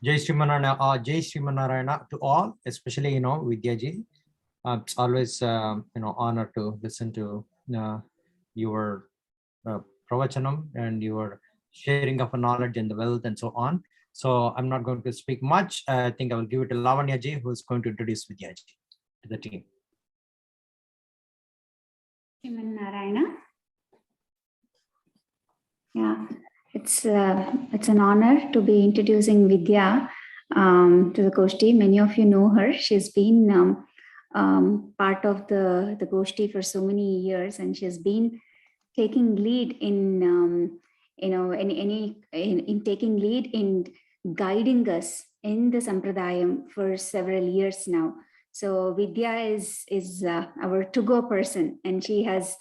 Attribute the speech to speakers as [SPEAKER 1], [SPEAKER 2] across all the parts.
[SPEAKER 1] Jai Shri Manarayana to all, especially, Vidya ji. It's always, honor to listen to your pravachanam and your sharing of knowledge and the wealth and so on. So I'm not going to speak much. I think I will give it to Lavanya ji, who is going to introduce Vidya ji to the team.
[SPEAKER 2] Narayana. Yeah, it's an honor to be introducing Vidya to the Goshti. Many of you know her. She's been part of the Goshti for so many years, and she's been taking lead in taking lead in guiding us in the Sampradayam for several years now. So Vidya is our to-go person, and she has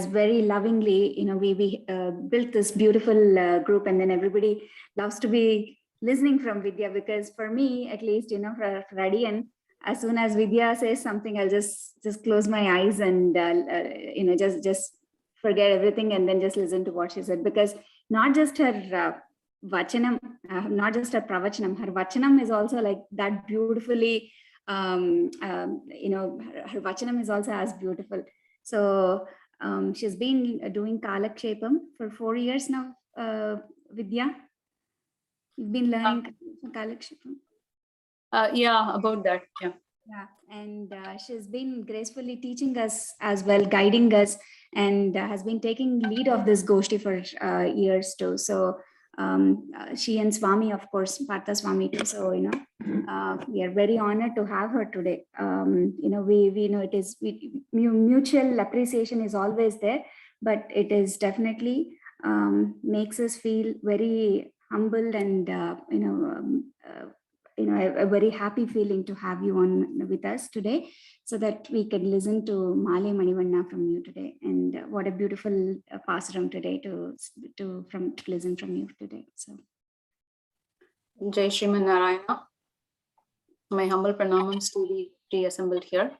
[SPEAKER 2] very lovingly, we built this beautiful group, and then everybody loves to be listening from Vidya, because for me, at least, for Radian, as soon as Vidya says something, I'll just close my eyes and, just forget everything and then just listen to what she said, because not just her vachanam, not just her pravachanam, her vachanam is also like that beautifully, her vachanam is also as beautiful. So she's been doing Kalakshepam for 4 years now, Vidya. You've been learning Kalakshepam.
[SPEAKER 3] Yeah, about that. Yeah.
[SPEAKER 2] Yeah, and she's been gracefully teaching us as well, guiding us, and has been taking lead of this Goshti for years too. So she and Swami, of course, Partha Swami too. So we are very honored to have her today. We know it is mutual appreciation is always there, but it is definitely makes us feel very humbled and a very happy feeling to have you on with us today, so that we can listen to Maalae Manivanna from you today. And what a beautiful Pasuram today to listen from you today. So,
[SPEAKER 3] Jai Shriman Narayana. My humble pranamams to be reassembled here.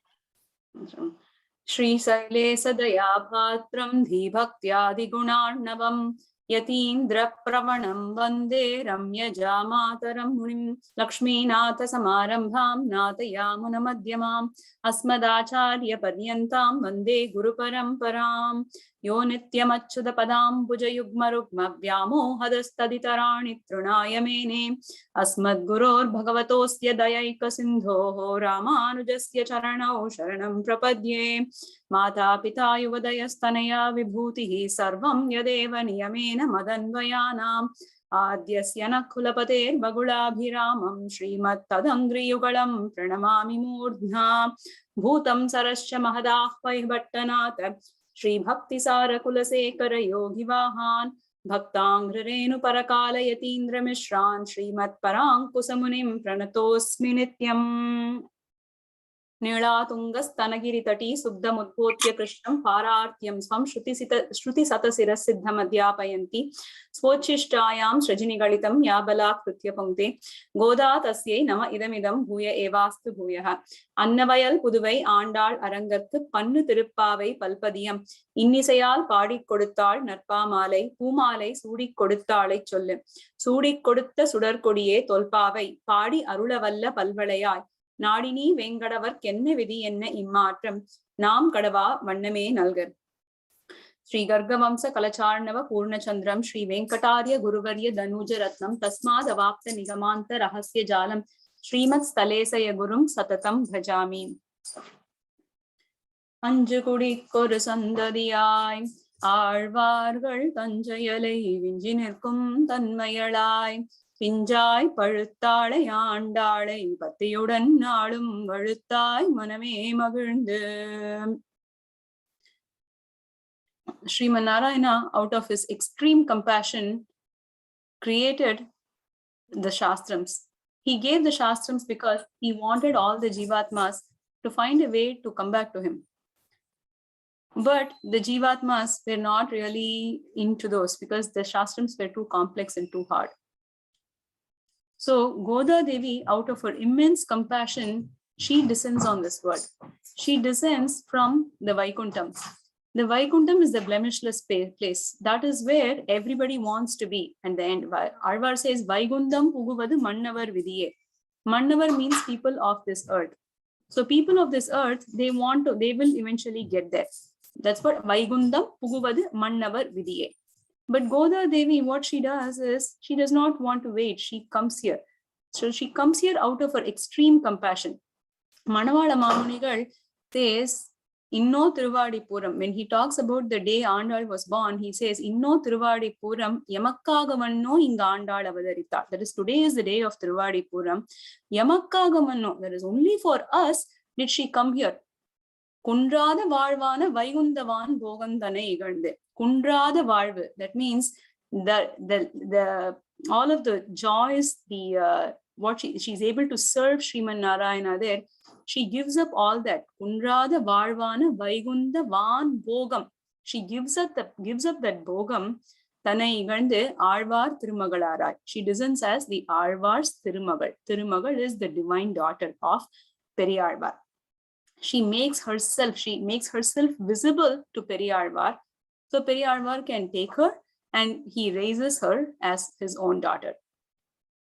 [SPEAKER 3] Shri Saile Sadaya Bhatram Dhi Bhaktya Gunarnavam Yatindra Pravanam Vande Ramya Jamataram Munim Lakshminath Samarambham Natayamuna Madhyamam Asmadacharya Padyantam Vande Guru Paramparam Yo Nityamachyuta Padam Bhujayugma Rukma Vyamo Hadastaditarani Trunaya Mene Asmad Gurur Bhagavatosya Dayaika Sindho Ramanujasya Charanau Sharanam Prapadye Mata Pita Yuvadayastanaya Vibhutihi Sarvam Yadeva Niyamena Madanvayanam Adyasya Nakhulapater Bagulabhiramam Srimat Tadangri Yugalam Pranamami Murdhna Bhutam Sarasya Mahadahvai Bhattanata Shri Bhakti Sara Kulasekara Yogi Vahan Bhaktangre Renu Parakala Yatindra Mishran Srimat Parankusamunim Pranatosmi Nityam Nilatungastanagiri Tati Subdamudbhotya Krishnam Parartyam Swam Shruti Satasira Siddhamadhyapayanti Svochishtrayam Srajinigalitam Yabala Krutya Punkte Goda Tasye Nama Idamidam Bhuya Evastu Bhuyaha Annavayal Puduvai Andal Arangathu Pannu Thiruppaavai Palpadiyam Innisayal Padi Koduttal Narpa Malai Pumalai Sudi Koduttalai Cholle Sudi Kodutta Sudar Kodiye Tolpavai Padi Arulavalla Palvalayai Nadini Vengadavar Kenne Vidi Enna Immatram Nam Kadava Vandame Nalgar Sri Gargavamsa Kalacharnava Purna Chandram Sri Venkatarya Guruvarya Danuja Ratnam Tasmad Avapta Nigamanta Rahasya Jalam Srimat Stalesaya Gurum Satatam Bhajami Anjukudi Korusandadiyai Arvargal Tanjayalai Vinjinirkum Tanmayalai Pinjai Paruttale Yandale Patiyudan Nalum Varuttai Maname Magurnd. Sriman Narayana, out of his extreme compassion, created the Shastrams. He gave the Shastrams because he wanted all the Jivatmas to find a way to come back to him. But the Jivatmas were not really into those because the Shastrams were too complex and too hard. So Goda Devi, out of her immense compassion, she descends on this world. She descends from the Vaikuntham. The Vaikuntham is the blemishless place. That is where everybody wants to be. And the end, Alvar says, Vaikuntham puguvadu mannavar vidiye. Mannavar means people of this earth. So people of this earth, they will eventually get there. That's what Vaikuntham puguvadu mannavar vidiye. But Goda Devi, what she does is, she does not want to wait. She comes here. So she comes here out of her extreme compassion. Manavala Mamunigal says, Inno Thiruvadipuram. When he talks about the day Andal was born, he says, Inno Thiruvadipuram Yamakkagavanno inga Andal avadarita. That is, today is the day of Thiruvadipuram. Yamakkagavanno, that is only for us did she come here. Kundrada Varvana Vaikundavan Bogandane Igande. Kundrada Varva. That means the all of the joys, what she's able to serve Sriman Narayana there, she gives up all that. Kundrada Varvana Vaikundavan Bogam. She gives up that Bogam. Tanai Igande Arvar Tirumagalarai. She descends as the Arvar's Tirumagal. Tirumagal is the divine daughter of Periyarvar. She makes herself visible to Periyarvar. So Periyarvar can take her and he raises her as his own daughter.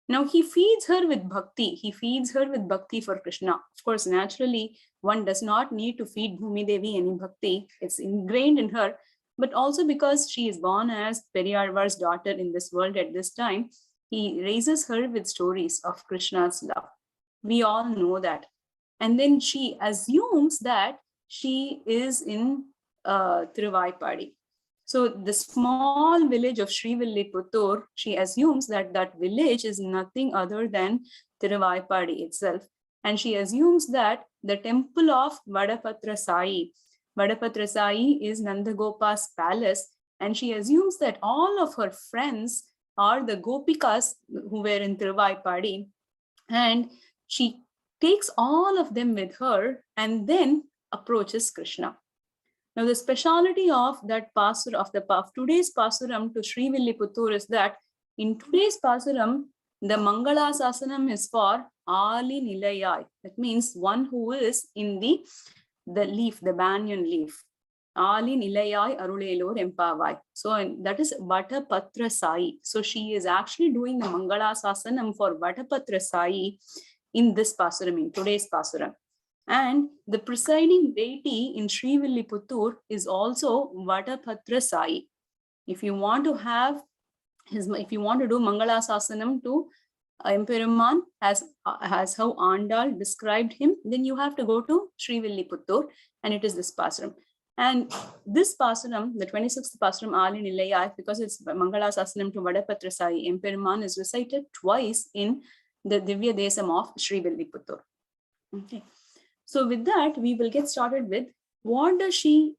[SPEAKER 3] Now he feeds her with bhakti. He feeds her with bhakti for Krishna. Of course, naturally, one does not need to feed Bhumi Devi any bhakti. It's ingrained in her. But also because she is born as Periyarvar's daughter in this world at this time, he raises her with stories of Krishna's love. We all know that. And then she assumes that she is in Thiruvaipaadi. So the small village of Srivilliputturu, she assumes that that village is nothing other than Thiruvaipaadi itself. And she assumes that the temple of Vadapatra Sai is Nandagopa's palace. And she assumes that all of her friends are the Gopikas who were in Thiruvaipaadi. And she takes all of them with her and then approaches Krishna. Now, the speciality of that Pasura, of today's Pasuram to Srivilliputturu is that in today's Pasuram, the Mangala Sasanam is for Ali Nilayai. That means one who is in the leaf, the banyan leaf. Ali Nilayai Arulelor Empavai. So that is Vatapatra Sai. So she is actually doing the Mangala Sasanam for Vatapatra Sai in this Pasuram, in today's Pasuram. And the presiding deity in Srivilliputturu is also Vatapatra Sai. If you want to do Mangala Sasanam to Emperuman as how Andal described him, then you have to go to Srivilliputturu, and it is this Pasuram. And this Pasuram, the 26th Pasuram Ali Nilayai, because it's Mangala Sasanam to Vadapatra Sai, Emperuman is recited twice in the Divya Desam of Srivilliputturu. Okay. So with that, we will get started with what does she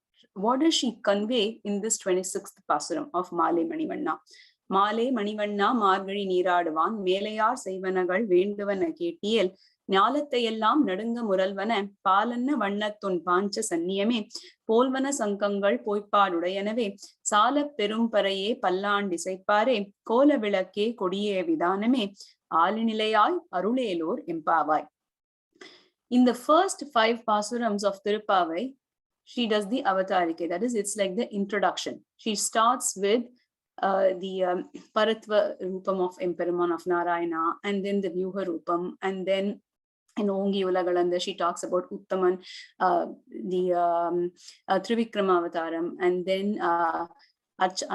[SPEAKER 3] convey in this 26th Pasuram of Maalae Manivanna. Maalae Manivanna Margari Neeradavan Melayar Seivanagal Venduvana Ketiyel ஞாலத்தையெல்லாம் நடுங்க முரல்வன பாலன்ன வண்ணத்துன் பாஞ்ச சன்னியமே போல்வன சங்கங்கள் போய்ப்பாடுடையனவே சாலப் பெரும்பறையே பல்லாண்டிசைப்பாரே கோல விளக்கே கொடியே விதானமே ஆலிநிலையாய் அருளேலோர் எம்பாவாய். In the first 5 Pasurams of Thiruppaavai, she does the Avatarike. That is, it's like the introduction. She starts with the Paratva Rupam of Emperuman of Narayana, and then the Vyuha Rupam, and then in Ongi Ulagalanda, she talks about Uttaman, the Trivikrama Avataram, and then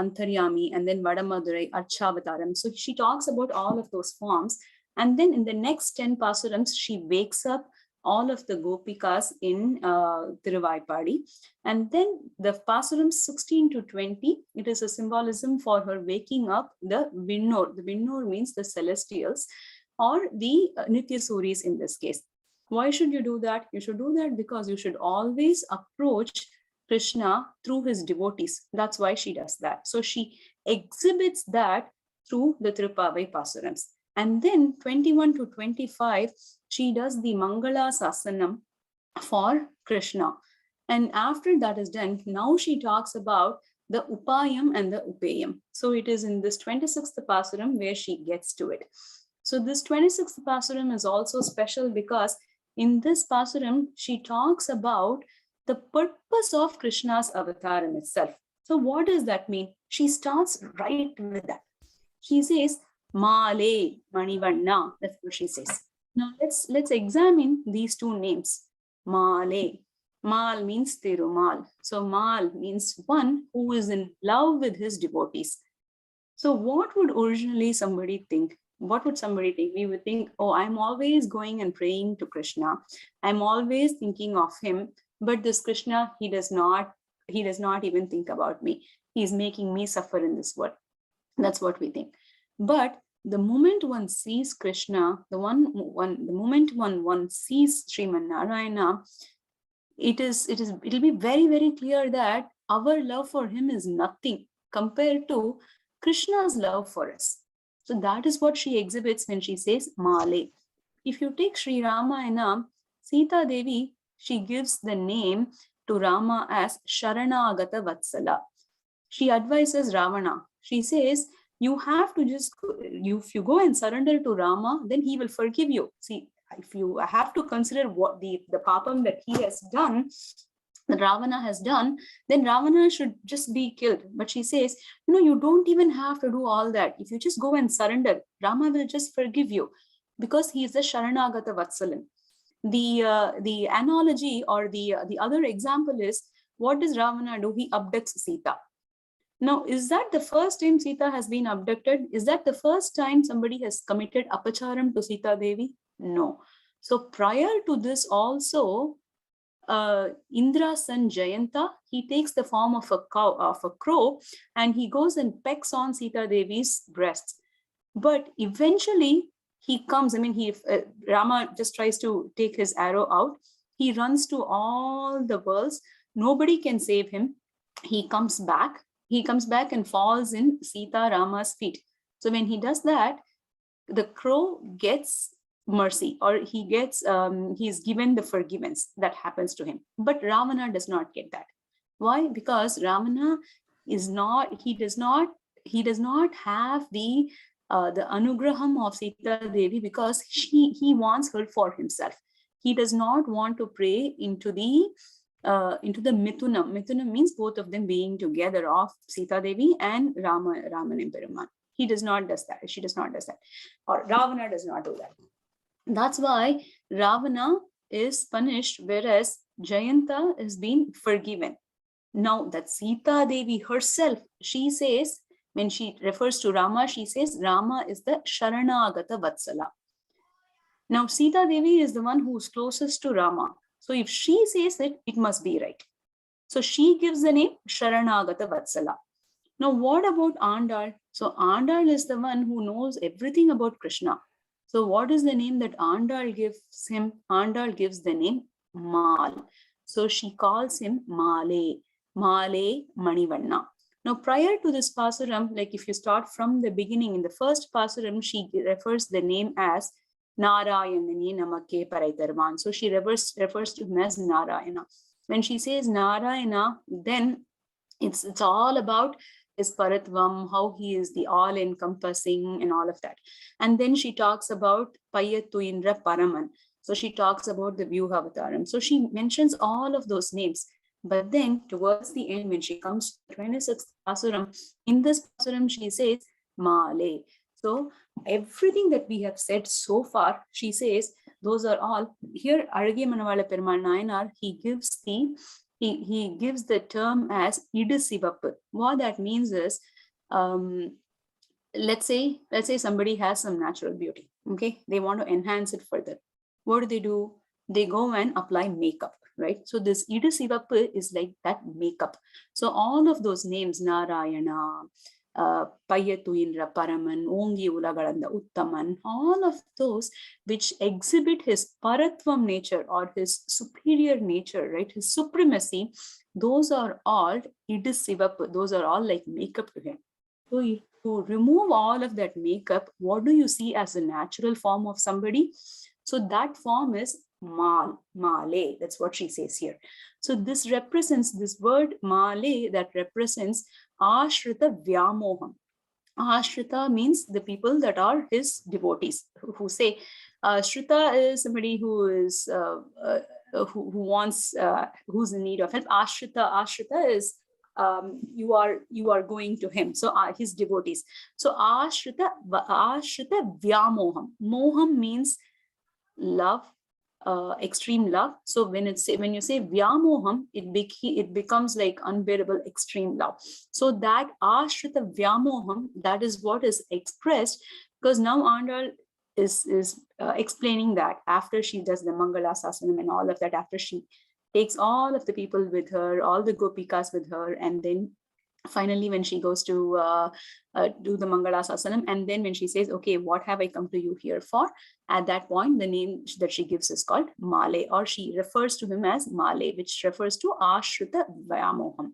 [SPEAKER 3] Antaryami, and then Vadamadurai, Archavataram. So she talks about all of those forms. And then in the next 10 Pasurams, she wakes up all of the Gopikas in Thiruvaipaadi. And then the Pasurams 16 to 20, it is a symbolism for her waking up the Vinnor. The Vinnor means the celestials or the Nityasuris in this case. Why should you do that? You should do that because you should always approach Krishna through his devotees. That's why she does that. So she exhibits that through the Thiruppaavai Pasurams. And then 21 to 25, she does the Mangala Sasanam for Krishna. And after that is done, now she talks about the Upayam and the Upayam. So it is in this 26th Pasuram where she gets to it. So this 26th Pasuram is also special because in this Pasuram, she talks about the purpose of Krishna's avatar in itself. So what does that mean? She starts right with that. She says, Maalae Manivanna. That's what she says. Now let's examine these two names. Maalae. Mal means Thirumal. So Mal means one who is in love with his devotees. So what would originally somebody think? What would somebody think? We would think, oh, I'm always going and praying to Krishna. I'm always thinking of him. But this Krishna, he does not even think about me. He's making me suffer in this world. That's what we think. But the moment one sees Krishna, the moment one sees Sriman Narayana, it'll be very, very clear that our love for him is nothing compared to Krishna's love for us. So that is what she exhibits when she says Maalae. If you take Sri Ramayana, Sita Devi, she gives the name to Rama as Sharanagata Vatsala. She advises Ravana. She says, you have to just, if you go and surrender to Rama, then he will forgive you. See, if you have to consider what the papam that he has done, that Ravana has done, then Ravana should just be killed. But she says, you don't even have to do all that. If you just go and surrender, Rama will just forgive you because he is the Sharanagata Vatsalan. The analogy or the other example is, what does Ravana do? He abducts Sita. Now, is that the first time Sita has been abducted? Is that the first time somebody has committed apacharam to Sita Devi? No. So prior to this also, Indra's son Jayanta, he takes the form of a crow, and he goes and pecks on Sita Devi's breasts. But eventually he comes, Rama just tries to take his arrow out. He runs to all the worlds. Nobody can save him. He comes back and falls in Sita Rama's feet. So when he does that, the crow gets mercy, or he's given the forgiveness that happens to him. But Ravana does not get that. Why? Because Ravana does not have the anugraham of Sita Devi, because he wants her for himself. He does not want to pray into the Mithunam. Mithunam means both of them being together, of Sita Devi and Raman and Perumal. He does not does that. She does not does that. Or Ravana does not do that. That's why Ravana is punished, whereas Jayanta is being forgiven. Now that Sita Devi herself, she says, when she refers to Rama, she says Rama is the Sharanagata Vatsala. Now Sita Devi is the one who is closest to Rama. So if she says it, it must be right. So she gives the name Sharanagata Vatsala. Now what about Andal? So Andal is the one who knows everything about Krishna. So what is the name that Andal gives him? Andal gives the name Mal. So she calls him Maalae Manivanna. Now prior to this Pasuram, like if you start from the beginning, in the first Pasuram, she refers the name as Narayanani Namake Paraitarvan. So she refers to him as Narayana. When she says Narayana, then it's all about his paratvam, how he is the all-encompassing and all of that. And then she talks about Payattu Indra Paraman. So she talks about the Vyuhavataram. So she mentions all of those names. But then towards the end, when she comes to the 26th Pasuram, in this Pasuram, she says Maalae. So everything that we have said so far, she says, those are all here. Azhagya Manavala Perumal Nayanar, he gives the term as Idu Sivappu. What that means is, let's say somebody has some natural beauty. Okay, they want to enhance it further. What do? They go and apply makeup, right? So this Idu Sivappu is like that makeup. So all of those names, Narayana, Payattu Indra Paraman, Ongi Ulagalanda Uttaman, all of those which exhibit his paratvam nature or his superior nature, right? His supremacy, those are all Idu Sivappu, those are all like makeup to him. So to remove all of that makeup, what do you see as a natural form of somebody? So that form is Maalae. That's what she says here. So this represents, this word Maalae, that represents Ashrita Vyamoham. Ashrita means the people that are his devotees, who say, Shrita is somebody who is who wants, who's in need of help. Ashrita is you are going to him. So his devotees. So Ashrita Vyamoham. Moham means love, extreme love. So when you say Vyamoham, it becomes like unbearable extreme love. So that Ashrita Vyamoham, that is what is expressed, because now Andal is explaining that after she does the Mangala Sasanam and all of that, after she takes all of the people with her, all the gopikas with her, and then finally when she goes to do the Mangala Sasanam, and then when she says, okay, what have I come to you here for? At that point, the name that she gives is called Maalae, or she refers to him as Maalae, which refers to Ashrita Vyamoham.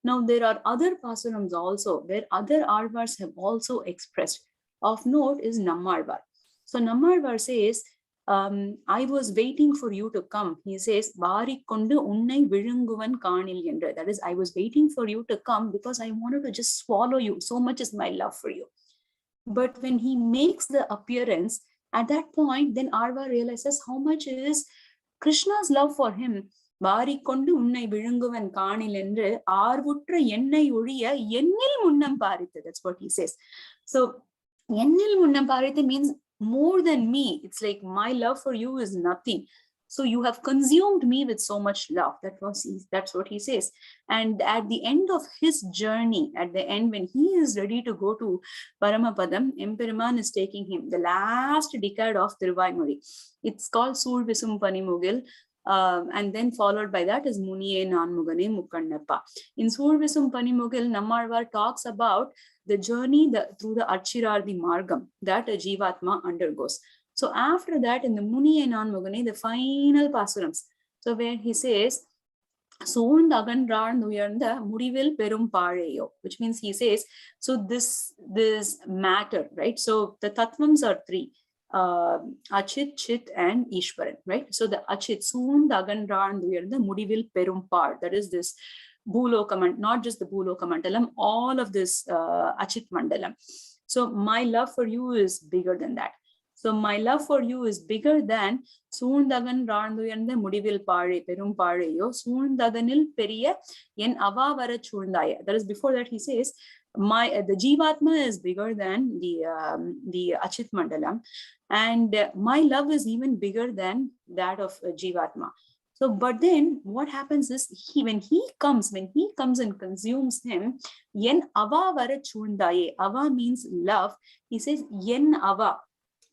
[SPEAKER 3] Now, there are other pasurams also where other Alvars have also expressed. Of note is Nammalvar. So Nammalvar says, I was waiting for you to come. He says, Varikondu unnai virunguvan kaanil endra. That is, I was waiting for you to come because I wanted to just swallow you. So much is my love for you. But when he makes the appearance, at that point, then Arva realizes how much is Krishna's love for him. Varikondu unnai virunguvan kaanil endru aarvutra ennai ozhiya ennil munnam parithu. That's what he says. So ennil munnam parithu means more than me. It's like my love for you is nothing. So you have consumed me with so much love. That's what he says. And at the end of his journey, at the end when he is ready to go to Paramapadam, Emperaman is taking him, the last decade of Thiruvvaimozhi. It's called Soolvisum Panimugil. And then followed by that is Muniye Nanmugane Mukkannappa. In Soolvisum Panimugil, Nammalvar talks about the journey through the Archirarthi Margam that a Jivatma undergoes. So after that, in the Muniye Nanmugane, the final pasurams, so where he says, Mudivil Perum Pareyo, which means he says, so this matter, right? So the Tattvams are three. Achit, Chit, and Ishwaran, right? So the Achit, the Mudivil Perumpar, that is this Bhuloka, not just the Bhuloka Mandalam, all of this Achit Mandalam. So my love for you is bigger than that. So my love for you is bigger than Soondagan Randuyanda Mudivil Pare, Perum Pareyo, Soondaganil Periya, Yen Avavara Chundaya. That is before that he says, the Jivatma is bigger than the Achit Mandalam, and my love is even bigger than that of Jivatma. So, but then what happens is when he comes and consumes him, yen ava vara chundaye. Ava means love. He says yen ava.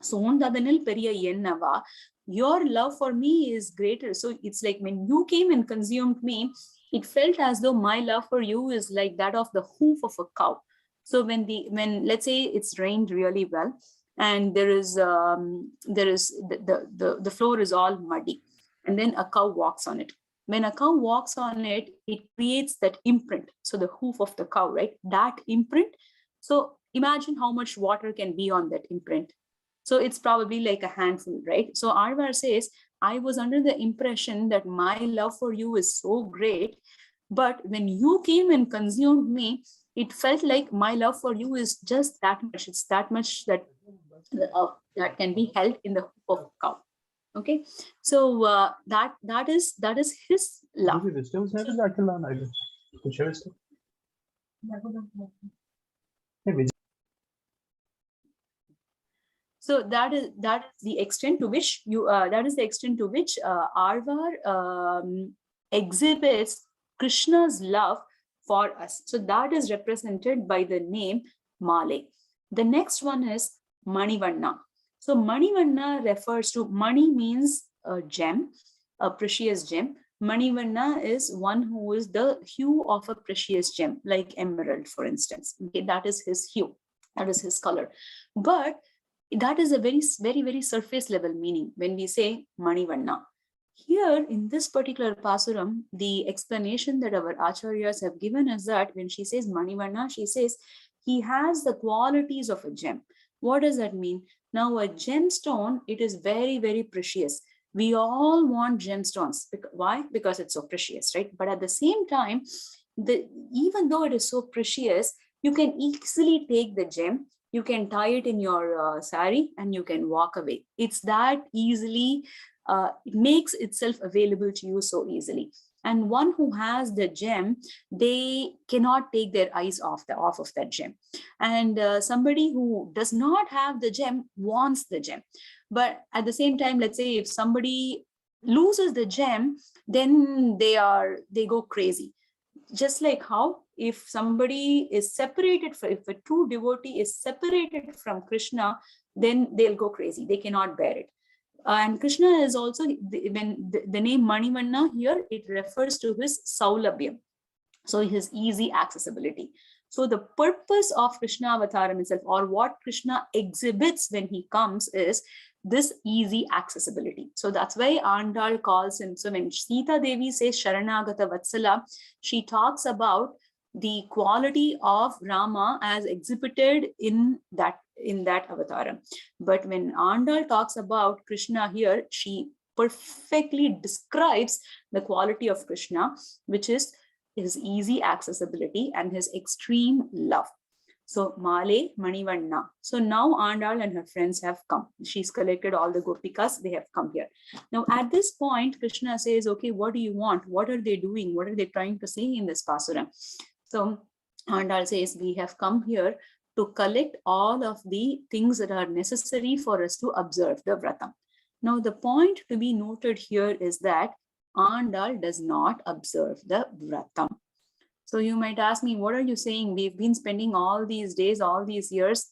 [SPEAKER 3] Sondadanil periya yen ava. Your love for me is greater. So it's like when you came and consumed me, it felt as though my love for you is like that of the hoof of a cow. So when let's say it's rained really well, and the floor is all muddy, and then a cow walks on it. When a cow walks on it, it creates that imprint. So the hoof of the cow, right? That imprint. So imagine how much water can be on that imprint. So it's probably like a handful, right? So Arvar says, I was under the impression that my love for you is so great, but when you came and consumed me, it felt like my love for you is just that much. It's that much that can be held in the hoof of a cow. Okay, so that is his love. So that is the extent to which Arvar exhibits Krishna's love for us. So that is represented by the name Maalae. The next one is Manivanna. So Manivanna refers to, Mani means a gem, a precious gem. Manivanna is one who is the hue of a precious gem, like emerald, for instance. Okay, that is his hue, that is his color. But that is a very, very, very surface level meaning when we say Manivanna. Here in this particular Pasuram, the explanation that our Acharyas have given is that when she says Manivanna, she says he has the qualities of a gem. What does that mean? Now, a gemstone, it is very, very precious. We all want gemstones. Why? Because it's so precious, right? But at the same time, even though it is so precious, you can easily take the gem, you can tie it in your sari, and you can walk away. It's that easily it makes itself available to you so easily. And one who has the gem, they cannot take their eyes off of that gem. And somebody who does not have the gem wants the gem. But at the same time, let's say if somebody loses the gem, then they go crazy. Just like how if somebody is separated, if a true devotee is separated from Krishna, then they'll go crazy. They cannot bear it. And Krishna is also, when the name Manivanna here, it refers to his saulabhyam, so his easy accessibility. So the purpose of Krishna Avataram itself, or what Krishna exhibits when he comes, is this easy accessibility. So that's why Andal calls him. So when Sita Devi says Sharanagata Vatsala, she talks about the quality of Rama as exhibited in that avataram. But when Andal talks about Krishna here, she perfectly describes the quality of Krishna, which is his easy accessibility and his extreme love. So Maalae Manivanna. So now Andal and her friends have come. She's collected all the gopikas, they have come here. Now at this point, Krishna says, okay, what do you want? What are they doing? What are they trying to say in this Pasuram? So Andal says, we have come here to collect all of the things that are necessary for us to observe the Vratam. Now the point to be noted here is that Andal does not observe the Vratam. So you might ask me, what are you saying? We've been spending all these days, all these years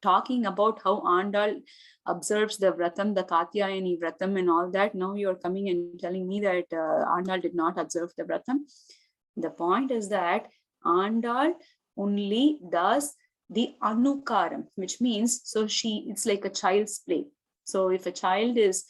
[SPEAKER 3] talking about how Andal observes the Vratam, the Katyayani Vratam and all that. Now you're coming and telling me that Andal did not observe the Vratam. The point is that Andal only does the Anukaram, which means, so it's like a child's play. So if a child is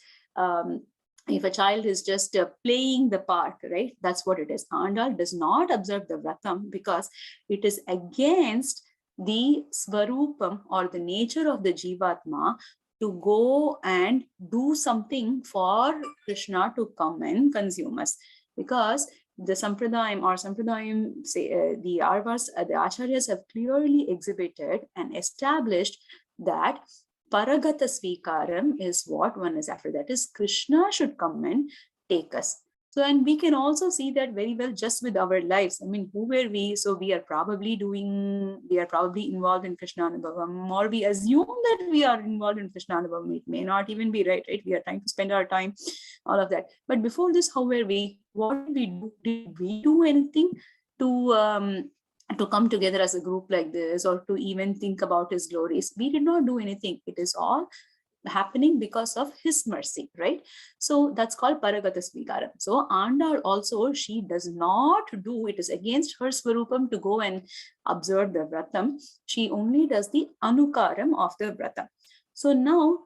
[SPEAKER 3] just playing the part, right? That's what it is. Andal does not observe the Vratam because it is against the Svarupam or the nature of the Jivatma to go and do something for Krishna to come and consume us. Because the Sampradayam say the Acharyas have clearly exhibited and established that Paragata Svikaram is what one is after. That is, Krishna should come and take us. So, and we can also see that very well just with our lives. I mean, who were we? So we are probably involved in Krishna Anubhavam, or we assume that we are involved in Krishna Anubhavam. It may not even be right? We are trying to spend our time, all of that. But before this, how were we? What did we do? Did we do anything to come together as a group like this, or to even think about his glories? We did not do anything. It is all happening because of his mercy, right? So that's called Paragata Svikaram. So Andal also, she does not do, it is against her Swarupam to go and observe the Vratam. She only does the Anukaram of the Vratam. So now,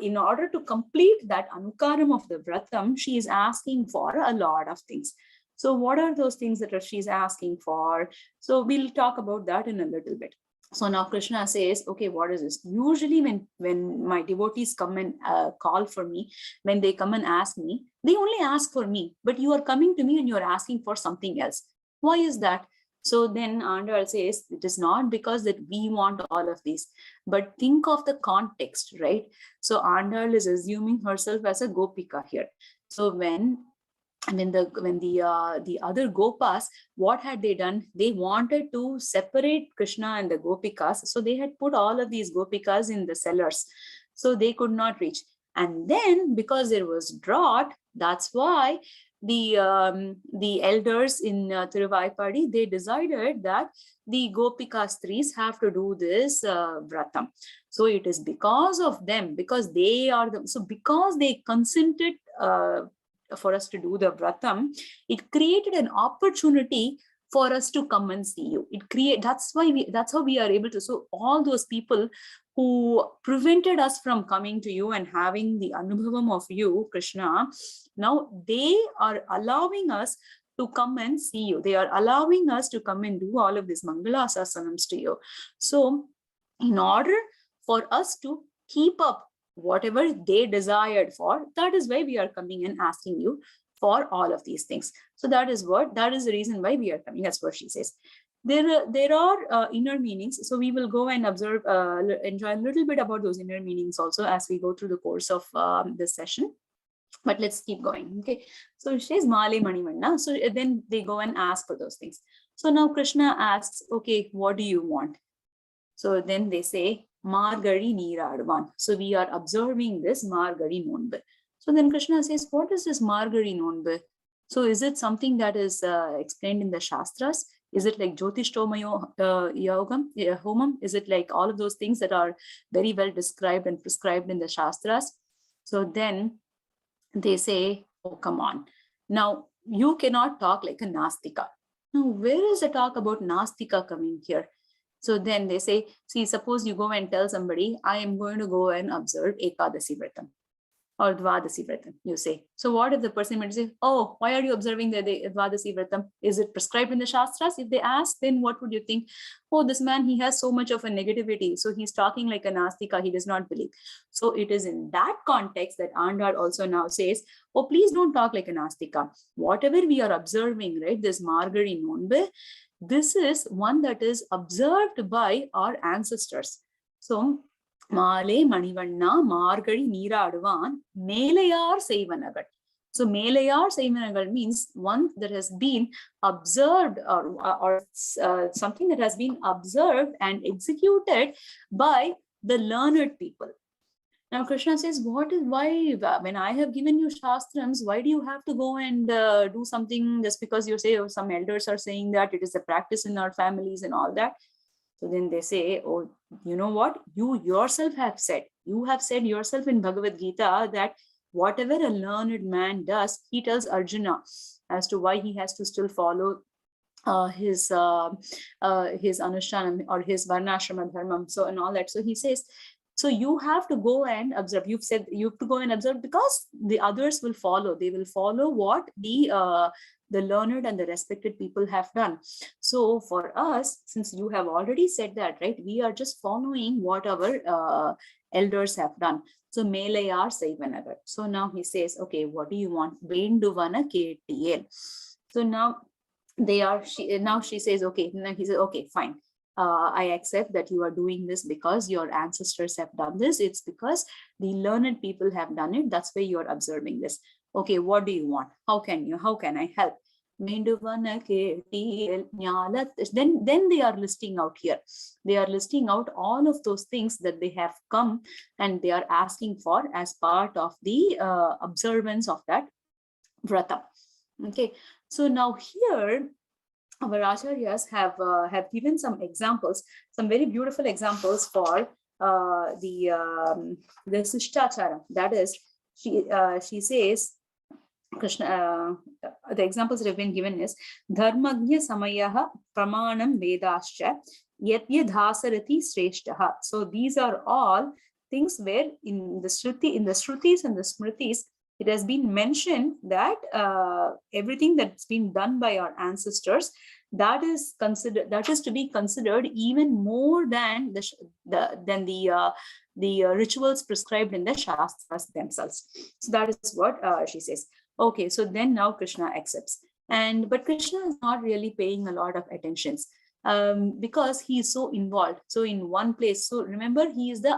[SPEAKER 3] in order to complete that Anukaram of the Vratam, she is asking for a lot of things. So what are those things that she's asking for? So we'll talk about that in a little bit. So now Krishna says, okay, what is this? Usually when my devotees come and call for me, when they come and ask me, they only ask for me, but you are coming to me and you're asking for something else. Why is that? So then Andal says, it is not because that we want all of these, but think of the context, right? So Andal is assuming herself as a Gopika here. So when the other Gopas, what had they done? They wanted to separate Krishna and the Gopikas. So they had put all of these Gopikas in the cellars. So they could not reach. And then because there was drought, that's why the elders in Thiruppaavai, they decided that the Gopika Stris have to do this Vratam. So it is because of them, because they are because they consented for us to do the Vratam, it created an opportunity for us to come and see you. That's how we are able to. So all those people who prevented us from coming to you and having the Anubhavam of you, Krishna, now they are allowing us to come and see you. They are allowing us to come and do all of these Mangalasasanams to you. So in order for us to keep up whatever they desired for, that is why we are coming and asking you for all of these things. So that is the reason why we are coming. That's what she says. There are inner meanings. So we will go and observe, enjoy a little bit about those inner meanings also as we go through the course of this session. But let's keep going. Okay. So she says Maalae Manivanna. So then they go and ask for those things. So now Krishna asks, okay, what do you want? So then they say, Margari Neeraduvan. So we are observing this Margari Nonbu. So then Krishna says, what is this Margari Nonbu? So is it something that is explained in the Shastras? Is it like Jyotishtomayo Homam? Is it like all of those things that are very well described and prescribed in the Shastras? So then they say, oh, come on. Now, you cannot talk like a Nastika. Now, where is the talk about Nastika coming here? So then they say, see, suppose you go and tell somebody, I am going to go and observe Ekadasi Vratam or Dvadasi Vratam, you say. So what if the person might say, oh, why are you observing the Dvadasi Vratam? Is it prescribed in the Shastras? If they ask, then what would you think? Oh, this man, he has so much of a negativity. So he's talking like a Nastika, he does not believe. So it is in that context that Andar also now says, oh, please don't talk like a Nastika. Whatever we are observing, right, this Margari Nonbe, this is one that is observed by our ancestors. So, Maalae Manivanna, Margari Neeraduvan, Melayar Seivanagal. So, Melayar Seivanagal means one that has been observed or something that has been observed and executed by the learned people. Now Krishna says, why, when I have given you Shastrams, why do you have to go and do something just because you say, oh, some elders are saying that it is a practice in our families and all that. So then they say, oh, you know what? You yourself have said yourself in Bhagavad Gita that whatever a learned man does, he tells Arjuna as to why he has to still follow his Anushtanam or his Varnashrama Dharmam, so and all that. So he says, so you have to go and observe. You've said you have to go and observe because the others will follow. They will follow what the learned and the respected people have done. So for us, since you have already said that, right, we are just following what our elders have done. So Melayar Saivanagar. So now he says, okay, what do you want? Venduvana KTL. So now she says, okay. Now he says, okay, fine. I accept that you are doing this because your ancestors have done this. It's because the learned people have done it. That's why you're observing this. Okay, what do you want? How can I help? Then they are listing out here. They are listing out all of those things that they have come and they are asking for as part of the observance of that vrata. Okay, so now here our acharyas have given some examples, some very beautiful examples for the Sishtacharam. That is, she says, Krishna, the examples that have been given is Dharmagnya Samayaha Pramanam Vedascha Yatya Dhasarati Sreshtaha. So these are all things where in the Shrutis and the Smritis, it has been mentioned that everything that's been done by our ancestors, that is to be considered even more than the rituals prescribed in the Shastras themselves. So that is what she says. Okay, so then now Krishna accepts, but Krishna is not really paying a lot of attention. Because he is so involved. So in one place, so remember, he is the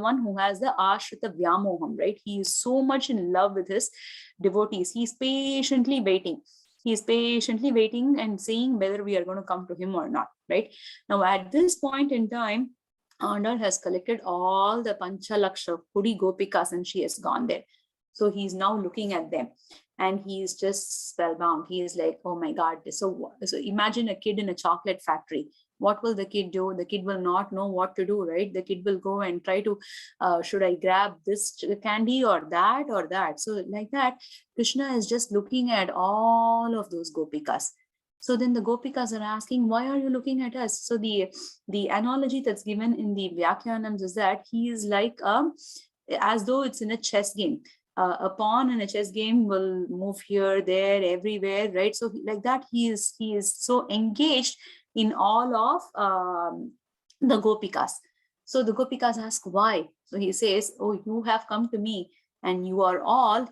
[SPEAKER 3] one who has the Ashrita Vyamoham, right? He is so much in love with his devotees. He's patiently waiting. He's patiently waiting and seeing whether we are going to come to him or not, right? Now, at this point in time, Andar has collected all the Panchalaksha Pudi Gopikas and she has gone there. So he's now looking at them. And he is just spellbound. He is like, oh my God. So imagine a kid in a chocolate factory. What will the kid do? The kid will not know what to do, right? The kid will go and try to, should I grab this candy or that? So like that, Krishna is just looking at all of those gopikas. So then the gopikas are asking, why are you looking at us? So the analogy that's given in the Vyakhyanams is that he is like, as though it's in a chess game. A pawn in a chess game will move here, there, everywhere, right? So like that, he is so engaged in all of the gopikas. So the gopikas ask why. So he says, oh, you have come to me and you are all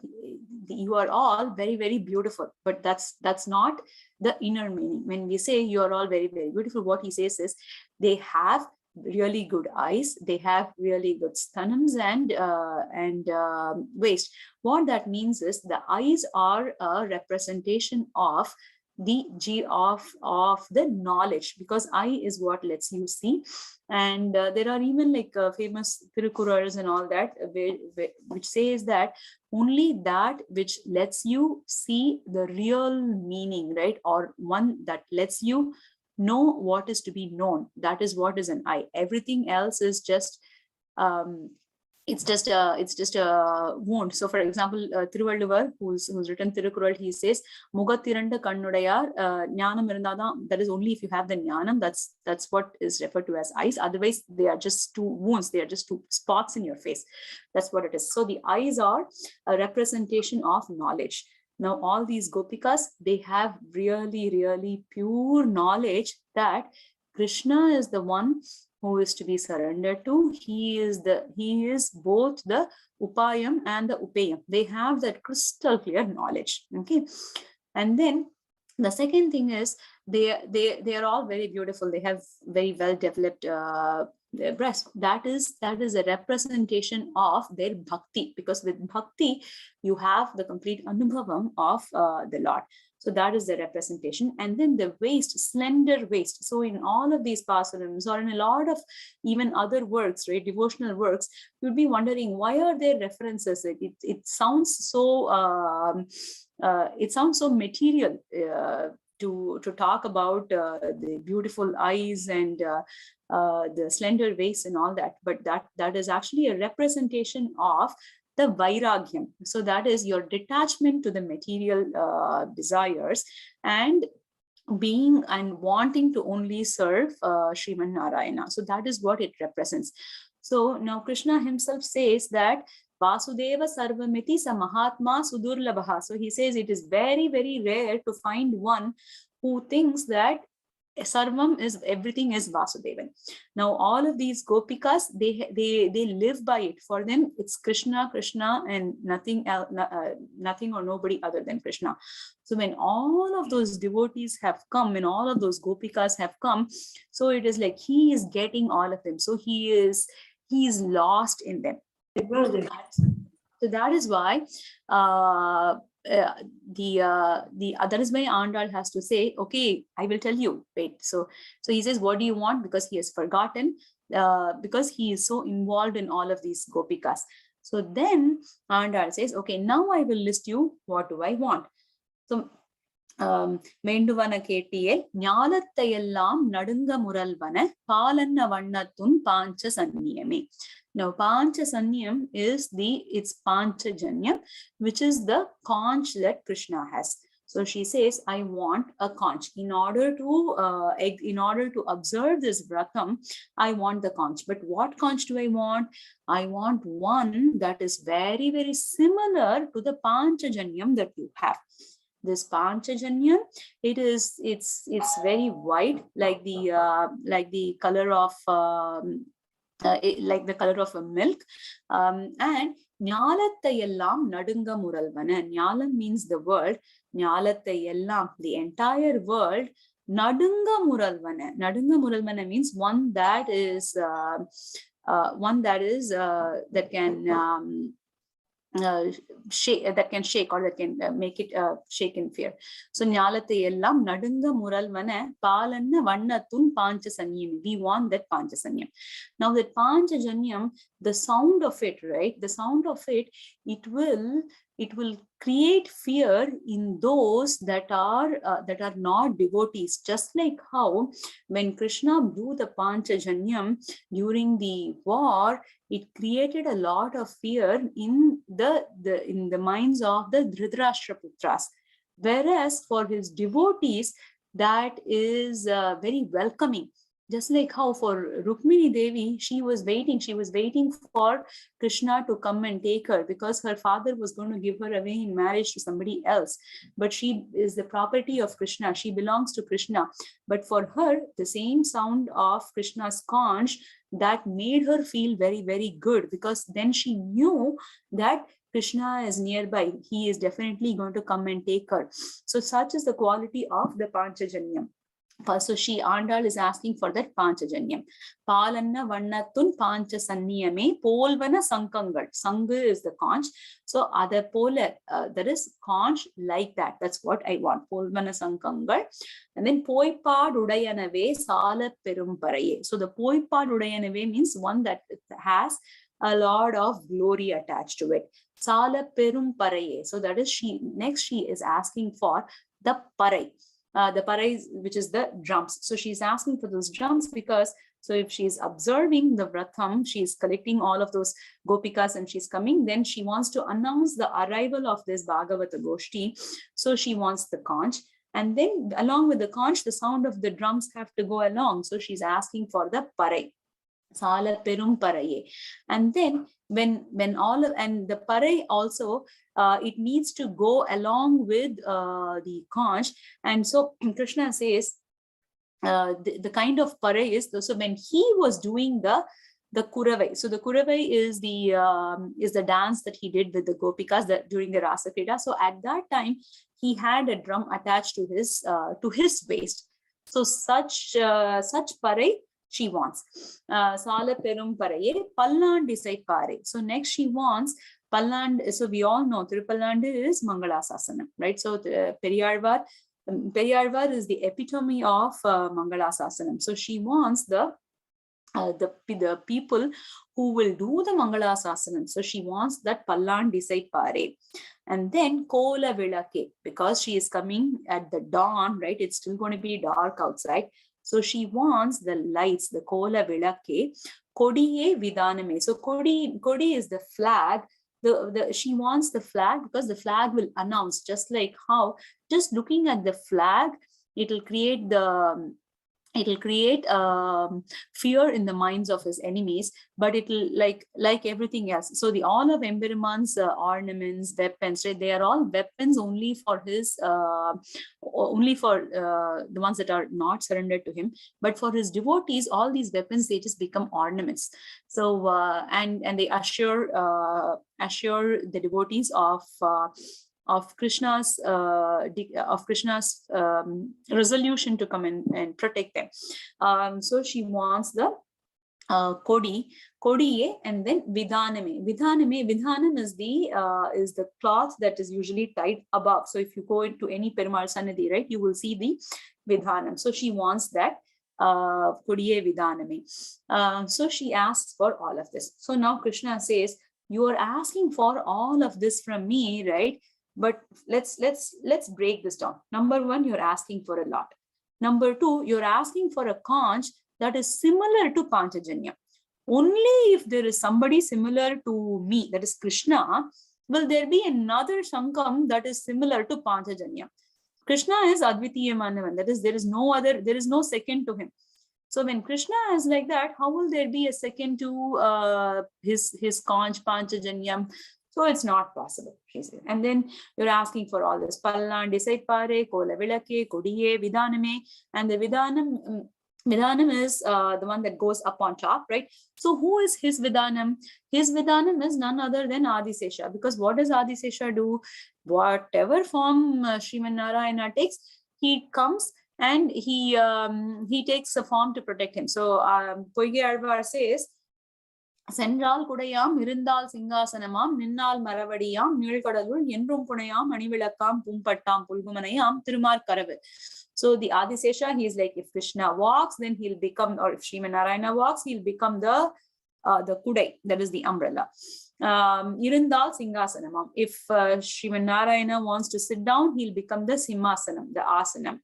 [SPEAKER 3] very, very beautiful. But that's not the inner meaning. When we say you are all very, very beautiful, what he says is they have really good eyes. They have really good stanums and waist. What that means is the eyes are a representation of the of the knowledge, because eye is what lets you see. And there are even like famous Tirukurars and all that, which says that only that which lets you see the real meaning, right, or one that lets you know what is to be known, that is what is an eye. Everything else is just it's just a wound. So for example, Thiruvalluvar, who's written Thirukural, he says Mugathiranda kannudayar jnanam irundadam, that is only if you have the jnanam, that's what is referred to as eyes. Otherwise they are just two wounds, they are just two spots in your face. That's what it is. So the eyes are a representation of knowledge. Now all these gopikas, they have really, really pure knowledge that Krishna is the one who is to be surrendered to. He is both the upayam and the upayam. They have that crystal clear knowledge. Okay. And then the second thing is they are all very beautiful. They have very well developed breast. That is a representation of their bhakti, because with bhakti you have the complete anubhavam of the Lord. So that is the representation. And then the waist, slender waist. So in all of these pasurams, or in a lot of even other works, right, devotional works, you'd be wondering, why are there references? It sounds so material to talk about the beautiful eyes and the slender waist and all that, but that is actually a representation of the vairagyam. So that is your detachment to the material desires and being and wanting to only serve Sriman Narayana. So that is what it represents. So now Krishna himself says that Vasudeva Sarvamiti Sa Mahatma Sudurlabha. So he says it is very, very rare to find one who thinks that Sarvam is everything is Vasudevan. Now all of these gopikas, they live by it. For them it's Krishna, Krishna, and nothing else, nothing or nobody other than Krishna. So when all of those devotees have come, when all of those gopikas have come, so it is like he is getting all of them. So he is lost in them. So that is why that is why Andal has to say, okay, I will tell you, wait. So he says, what do you want? Because he has forgotten, because he is so involved in all of these gopikas. So then Andal says, okay, now I will list you, what do I want? So Menduvana KTA, Nyalathayellam Nadunga Muralvana, Palanna Vannatun Pancha Sanniyame. Now, Pancha Sanniyam is it's Panchajanyam, which is the conch that Krishna has. So she says, I want a conch. In order to observe this vratam, I want the conch. But what conch do I want? I want one that is very, very similar to the Panchajanyam that you have. This Panchajanyam, it's very white, like the color of like the color of a milk, and Nyalathayellam Nadunga Muralvana. Nyalam means the world. Nyalathayellam, the entire world. Nadunga Muralvana. Nadunga Muralvana means one that can shake, or that can make it shake in fear. So Nyalathayellam Nadunga Muralvana Palanna Vannatun Panchasanyam. We want that Panchasanyam. Now that Panchajanyam, the sound of it, right? The sound of it, it will create fear in those that are not devotees. Just like how when Krishna blew the Panchajanyam during the war, it created a lot of fear in the minds of the Dhritarashtra Putras. Whereas for his devotees, that is very welcoming. Just like how for Rukmini Devi, she was waiting for Krishna to come and take her, because her father was going to give her away in marriage to somebody else. But she is the property of Krishna. She belongs to Krishna. But for her, the same sound of Krishna's conch, that made her feel very, very good, because then she knew that Krishna is nearby. He is definitely going to come and take her. So such is the quality of the Panchajanyam. So she, Andal, is asking for that Panchajanyam. Palanna Vannatun Pancha Sanniyame Polvana Sankangal. Sanga is the conch. So other polar, there is conch like that. That's what I want. Polvana Sankangal. And then Poipad Udayanave Sala Perumparaye. So the Poipad Udayanave means one that has a lot of glory attached to it. Sala Perumparaye. So that is she. Next, she is asking for the Parai. The parai, which is the drums. So she's asking for those drums because, so if she's observing the vratam, she's collecting all of those gopikas and she's coming, then she wants to announce the arrival of this Bhagavata Goshti. So she wants the conch. And then along with the conch, the sound of the drums have to go along. So she's asking for the parai. Sala Perum Paraye. And then when all of, and the parai also, it needs to go along with the conch. And so Krishna says, the kind of parai is, so when he was doing the Kuravai. So the Kuravai is the dance that he did with the Gopikas during the Rasa Krida. So at that time, he had a drum attached to his waist. So such parai she wants. Sala Perum Paraye, Palland Disai Pare. So next she wants Palland. So we all know Thiruppaland is Mangalasasanam, right? So Periyarvar is the epitome of Mangalasasanam. So she wants the people who will do the Mangalasasanam. So she wants that Palland Disai Pare. And then Kola Vilake, because she is coming at the dawn, right? It's still going to be dark outside. So she wants the lights, the Kola Vilake, Kodiye Vidaname. So Kodi is the flag. She wants the flag because the flag will announce, just like how just looking at the flag, it'll create fear in the minds of his enemies, but it'll like everything else. So all of Emberiman's ornaments, weapons, right? They are all weapons only for his, only for the ones that are not surrendered to him. But for his devotees, all these weapons, they just become ornaments. So and they assure the devotees of Krishna's resolution to come in and protect them. So she wants the Kodiye, and then Vidhaname. Vidhanam is the cloth that is usually tied above. So if you go into any Perumal Sannidhi, right, you will see the Vidhanam. So she wants that Kodiye Vidhaname. So she asks for all of this. So now Krishna says, you are asking for all of this from me, right? But let's break this down. Number one, you're asking for a lot. Number two, you're asking for a conch that is similar to Panchajanya. Only if there is somebody similar to me, that is Krishna, will there be another Shankam that is similar to Panchajanya. Krishna is Advitiya Manavan, that is, there is no second to him. So when Krishna is like that, how will there be a second to his conch Panchajanyam? So it's not possible, she says. And then you're asking for all this. Pallan, Disai Pare, Kola Vilake, Kodiye, Vidhaname. And the Vidhanam is the one that goes up on top, right? So who is his Vidhanam? His Vidhanam is none other than Adisesha. Because what does Adisesha do? Whatever form Sriman Narayana takes, he comes and he takes a form to protect him. So Poige Alvar says, Sendral Kudayam, Irindal Singasanamam, Ninnal Maravadiyam, Nilkadalul, Yendrum Punayam, Anivilakam, Pumpattam, Pulgumanayam, Tirumar Karave. So the Adisesha, he is like, if Krishna walks, then he'll become, or if Sriman Narayana walks, he'll become the Kudai, that is the umbrella. Irindal Singasanamam. If Sriman Narayana wants to sit down, he'll become the Simhasanam, the Asanam.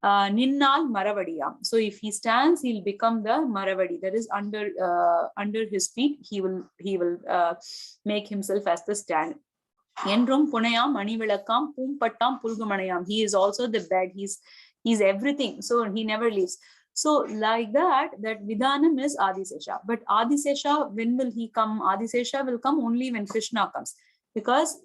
[SPEAKER 3] Ninnal Maravadiyam. So if he stands, he'll become the Maravadi. That is under his feet. He will make himself as the stand. Yendrum Punayam Manivilakam Pumpattam Pulgumanayam. He is also the bed. He's everything. So he never leaves. So like that Vidhanam is Adisesha. But Adisesha, when will he come? Adisesha will come only when Krishna comes. Because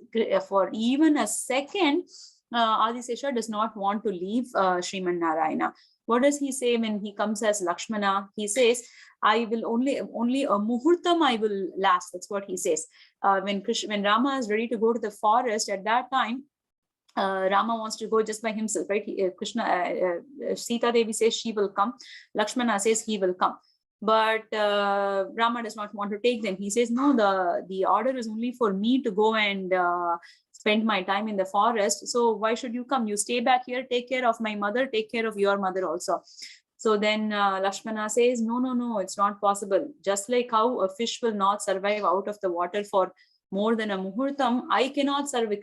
[SPEAKER 3] for even a second, Adisesha does not want to leave Sriman Narayana. What does he say when he comes as Lakshmana? He says, I will only a muhurtam I will last. That's what he says. When Rama is ready to go to the forest, at that time, Rama wants to go just by himself, right? Sita Devi says she will come. Lakshmana says he will come. But Rama does not want to take them. He says, no, the order is only for me to go and spend my time in the forest. So why should you come? You stay back here, take care of my mother, take care of your mother also. So then Lakshmana says, no, it's not possible. Just like how a fish will not survive out of the water for more than a muhurtam, I cannot survive.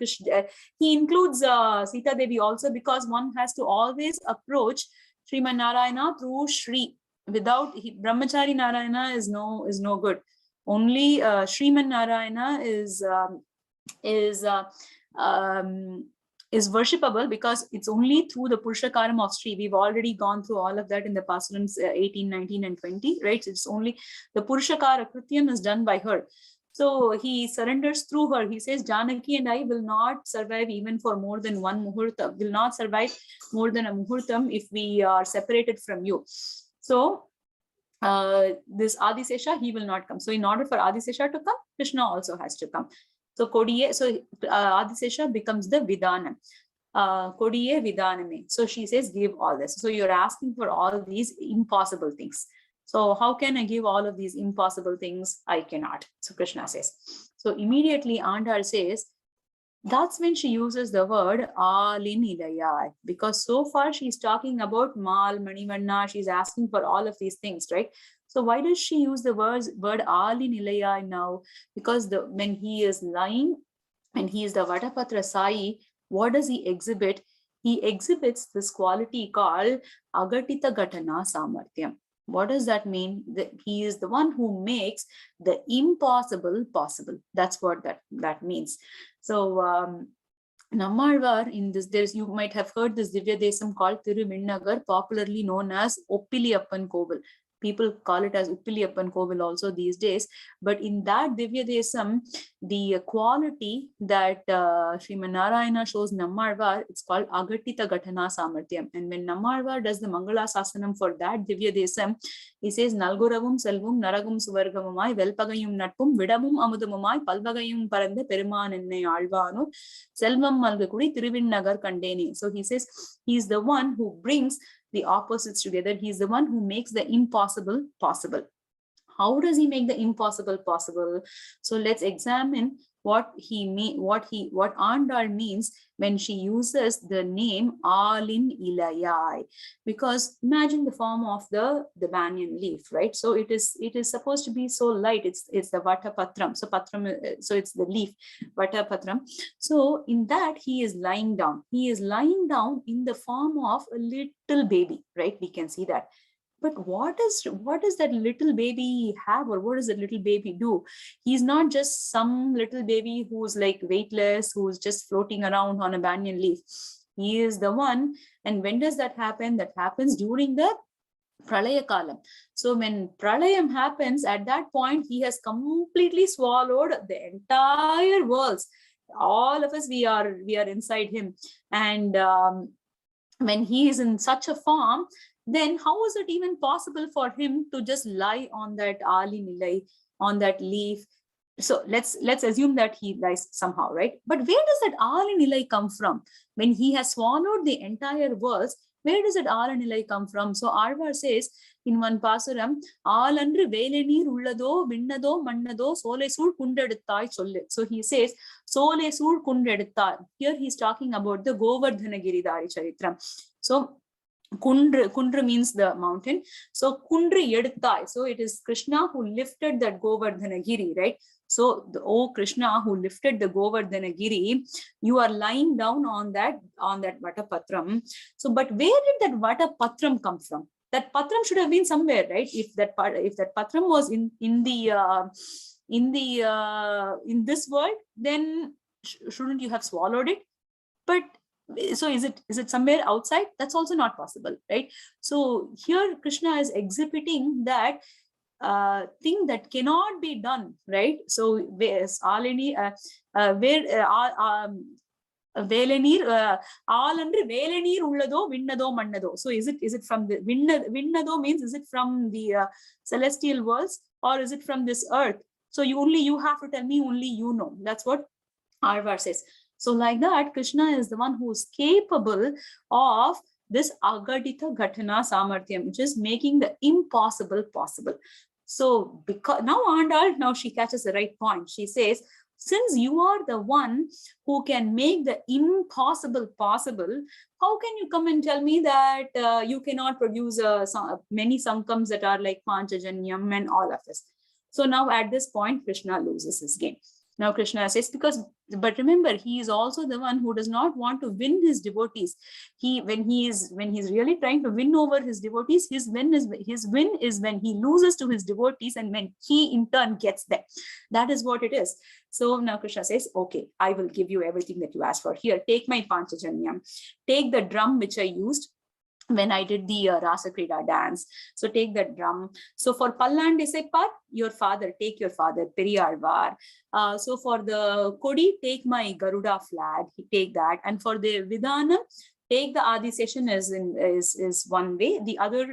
[SPEAKER 3] He includes Sita Devi also, because one has to always approach Sriman Narayana through Shri. Without Brahmachari Narayana is no good. Only Sriman Narayana is worshipable, because it's only through the Purushakaram of Sri. We've already gone through all of that in the Pasurams 18, 19, and 20, right? It's only the Purushakara Krityam is done by her. So he surrenders through her. He says, Janaki and I will not survive even for more than one muhurtam, will not survive more than a muhurtam if we are separated from you. So this Adisesha, he will not come. So in order for Adisesha to come, Krishna also has to come. So Kodiye, so Adisesha becomes the Vidana. Kodiye Vidaname. So she says, give all this. So you're asking for all these impossible things. So how can I give all of these impossible things? I cannot. So Krishna says. So immediately Andar says, that's when she uses the word Alinidaya, because so far she's talking about Maal, Manivanna, she's asking for all of these things, right? So why does she use the word Alinilaya now? Because when he is lying and he is the Vatapatra Sai, what does he exhibit? He exhibits this quality called Agatita Gatana Samarthyam. What does that mean? That he is the one who makes the impossible possible. That's what that means. So Nammalvar, in this, you might have heard this Divya Desam called Thiruvinnagar, popularly known as Oppiliyappan Koval. People call it as Uppiliyappan Koval also these days. But in that Divya Desam, the quality that Sriman Narayana shows Nammalvar, it's called Agatita Gatana Samarthyam. And when Nammalvar does the Mangala Sasanam for that Divya Desam, he says, Nalguravum Selvum Naragum Suvargamamai, Velpagayum Natpum, Vidamum Amudamamai, Palvagayum Paranda Peruman Enne Alvano, Selvam Malgakudi, Thiruvinnagar Kandeni. So he says, he's the one who brings the opposites together. He's the one who makes the impossible possible. How does he make the impossible possible? So let's examine what Andal means when she uses the name Alin Ilayai. Because imagine the form of the banyan leaf, right? So it is supposed to be so light. It's the Vata Patram. So Patram, so it's the leaf, Vata Patram. So in that he is lying down. He is lying down in the form of a little baby, right? We can see that. But what does that little baby have, or what does that little baby do? He's not just some little baby who's like weightless, who's just floating around on a banyan leaf. He is the one. And when does that happen? That happens during the Pralaya Kalam. So when Pralayam happens, at that point, he has completely swallowed the entire world. All of us, we are inside him. And when he is in such a form, then how is it even possible for him to just lie on that Ali Nilai, on that leaf? So let's assume that he lies somehow, right? But where does that Ali Nilai come from? When he has swallowed the entire world, where does that Ali Nilai come from? So Alvar says in one Pasuram, Alandru Velenir Ullado, Vinnado, Mannado, Sole Sul Kundeduttai Solle. So he says, Sole Sul Kundeduttai. Here he's talking about the Govardhana Giridhari Charitram. So Kundra means the mountain. So Kundri Yeduttai. So it is Krishna who lifted that Govardhana Giri, right? So O Krishna who lifted the Govardhana Giri, you are lying down on that Vatapatram. So, but where did that Vatapatram come from? That Patram should have been somewhere, right? If that Patram was in this world, then shouldn't you have swallowed it? But so is it somewhere outside? That's also not possible, right? So here Krishna is exhibiting that thing that cannot be done, right? So where's Alini Velenir Alandru Velenir Ullado Vinnado Mannado. So is it from the Vinnado means, is it from the celestial worlds, or is it from this earth? So you have to tell me, only you know. That's what Alvar says. So like that, Krishna is the one who is capable of this agadita ghatana samarthyam, which is making the impossible possible. So because now Andal, now she catches the right point. She says, since you are the one who can make the impossible possible, how can you come and tell me that you cannot produce many sankams that are like Panchajanyam and all of this? So now at this point, Krishna loses his game. Now Krishna says, but remember, he is also the one who does not want to win his devotees. When he's really trying to win over his devotees, his win is when he loses to his devotees and when he in turn gets them. That is what it is. So now Krishna says, okay, I will give you everything that you asked for. Here, take my Panchajanyam, take the drum which I used when I did the Rasa Krida dance. So take that drum. So for Pallan Disekpar, your father, take your father, Periyarvar. So for the Kodi, take my Garuda flag, take that. And for the Vidana, take the Adi session is one way. The other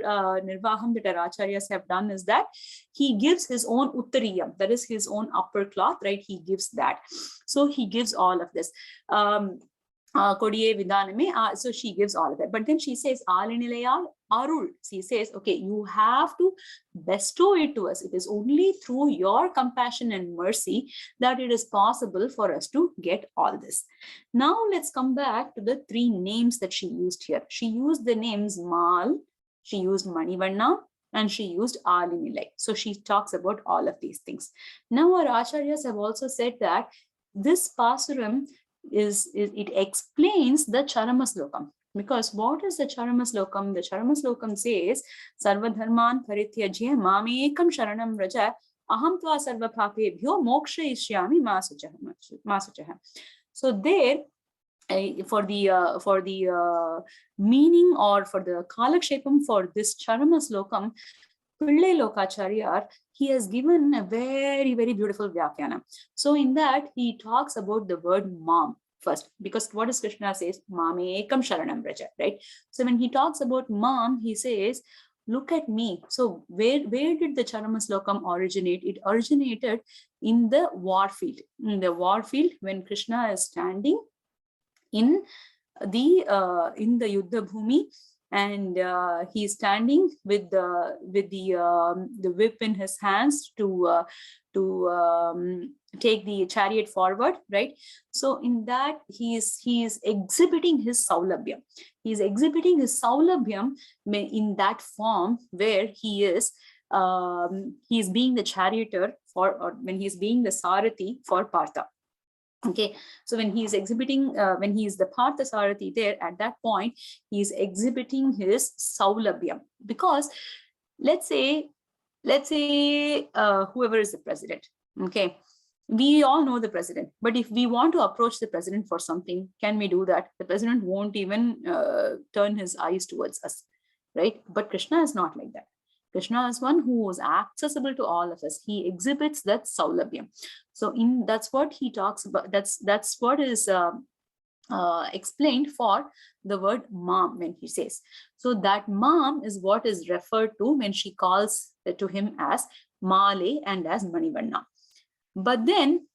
[SPEAKER 3] Nirvaham that our Acharyas have done is that he gives his own Uttariyam, that is his own upper cloth, right? He gives that. So he gives all of this. Kodiye Vidaname, so she gives all of that. But then she says, Alinilayal Arul. She says, okay, you have to bestow it to us. It is only through your compassion and mercy that it is possible for us to get all this. Now let's come back to the three names that she used here. She used the names Mal, she used Manivanna, and she used Alinilai. So she talks about all of these things. Now our Acharyas have also said that this Pasuram it explains the Charamaslokam. Because what is the Charamaslokam? The Charamaslokam says, Sarvadharman Parityajya Mamekam Sharanam Raja Aham Tva Sarva Papebhyo Mokshayishyami Masuchaha. So there, for the meaning or for the Kalakshepam for this Charamaslokam, Pillai Lokacharya, he has given a very, very beautiful Vyakhyana. So in that, he talks about the word mom first, because what does Krishna says? Mame ekam sharanam raja, right? So when he talks about mom, he says, look at me. So where did the Charamaslokam originate? It originated in the war field. In the war field, when Krishna is standing in the Yuddha Bhumi, and he's standing with the whip in his hands to take the chariot forward, right? So in that, he is exhibiting his saulabhyam. He is exhibiting his saulabhyam in that form where he is being the charioteer or when he is being the Sarathi for Partha. Okay, so when he is exhibiting, when he is the Parthasarathi there, at that point, he is exhibiting his saulabhyam. Because let's say whoever is the president, okay, we all know the president, but if we want to approach the president for something, can we do that? The president won't even turn his eyes towards us, right? But Krishna is not like that. Krishna is one who is accessible to all of us. He exhibits that saulabhyam. So that's what he talks about. That's what is explained for the word mom when he says. So that mom is what is referred to when she calls to him as Maalae and as Manivanna. But then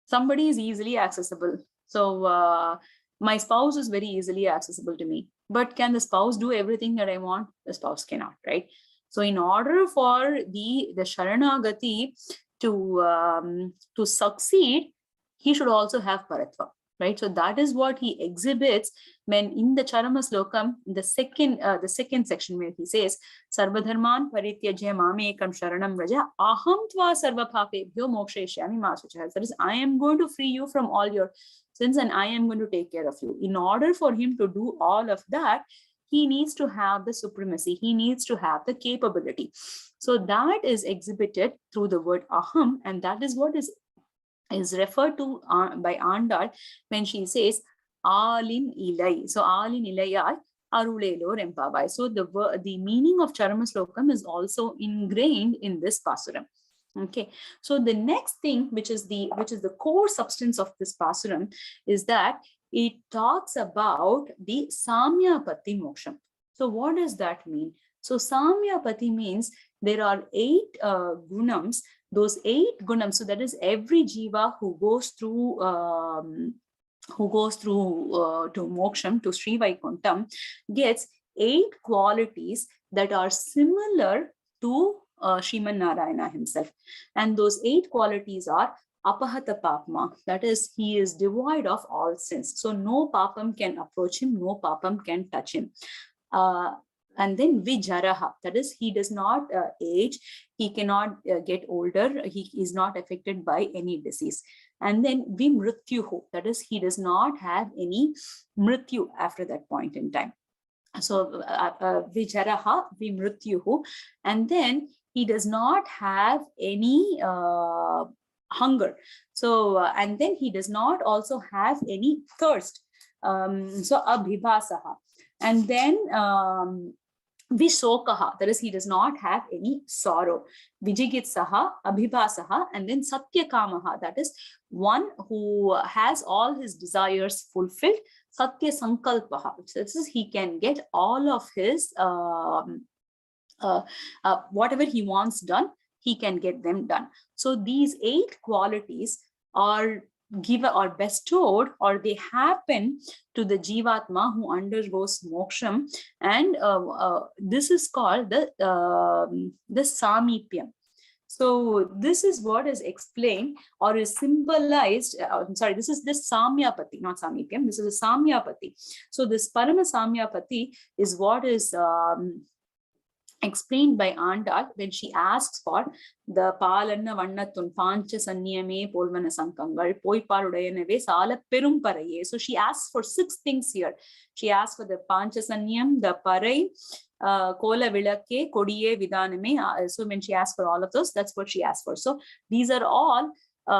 [SPEAKER 3] somebody is easily accessible. So my spouse is very easily accessible to me. But can the spouse do everything that I want? The spouse cannot, right? So in order for the Sharanagati to succeed, he should also have Paratva, right? So that is what he exhibits when in the Charamaslokam, the second section where he says, Sarvadharman Parityajya Mamekam Sharanam Raja Aham Tva Sarva Papebhyo Mokshayishyami Masuchaha. That is, I am going to free you from all your sins and I am going to take care of you. In order for him to do all of that, he needs to have the supremacy. He needs to have the capability. So that is exhibited through the word aham, and that is what is referred to by Andal when she says Alin Ilai. So Alin Ilayal Arulelo Rempavai. So the meaning of Charamaslokam is also ingrained in this Pasuram. Okay, so the next thing, which is the core substance of this Pasuram, is that it talks about the Samyapati Moksham. So what does that mean? So Samyapati means there are 8 gunams. Those 8 gunams, so that is every jiva who goes through who goes through to moksham, to Sri Vaikuntham, gets 8 qualities that are similar to Sriman Narayana himself. And those 8 qualities are apahata papma, that is, he is devoid of all sins. So no papam can approach him, no papam can touch him. And then vijaraha, that is, he does not age, he cannot get older, he is not affected by any disease. And then vimrutyuhu, that is, he does not have any mrityu after that point in time. So vijaraha, vimrutyuhu, and then he does not have any hunger. So and then he does not also have any thirst. So abhibasaha, and then Vishokaha, that is, he does not have any sorrow. Vijigitsaha, Abhibasaha, and then Satyakamaha, that is, one who has all his desires fulfilled. Satya Sankalpaha, this is, he can get all of his whatever he wants done, he can get them done. So these 8 qualities are given or bestowed, or they happen to the Jivatma who undergoes moksham, and this is called the Samipyam. So this is what is explained or is symbolized. This is the Samyapati, not Samipyam. This is a Samyapati. So this Parama Samyapati is what is explained by Andal when she asks for the Palanna Vannatun Pancha Sanyame Polvana Sankangal Poi Parudayanave Sala Perumparaye. So she asks for 6 things here. She asks for the Pancha Sanyam, the Parai, Kola Vilake, Kodiye Vidaname. So when she asks for all of those, that's what she asks for. So these are all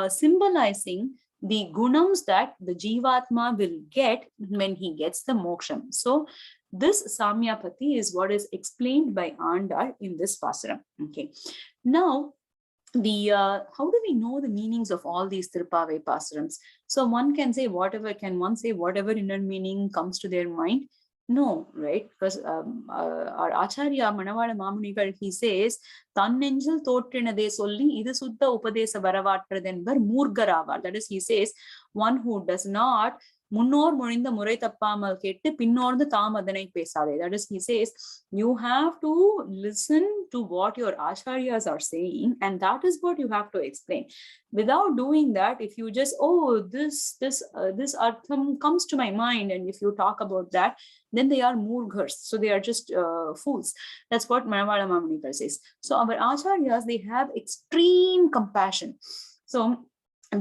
[SPEAKER 3] symbolizing the gunams that the Jivatma will get when he gets the moksham. So this Samyapati is what is explained by Andal in this Pasuram. Okay. Now, the how do we know the meanings of all these Thiruppaavai Pasurams? So one can say whatever, can one say whatever inner meaning comes to their mind? No, right? Because our Acharya Manivanna Mamanigal, he says, Tannenjal Thotrinade Solli, Idu Sutta Upadesa Varavatradenvar Murgaravar. That is, he says, one who does not முன்னோர் முழிந்த முறை தப்பாமல் கேட்டு பின்னோர்ந்து தாம் அதனை பேசாதே. That is, he says, you have to listen to what your acharyas are saying, and that is what you have to explain. Without doing that, if you just, this artham comes to my mind, and if you talk about that, then they are murghars. So they are just fools. That's what Manivanna Mamanigal says. So our acharyas, they have extreme compassion. So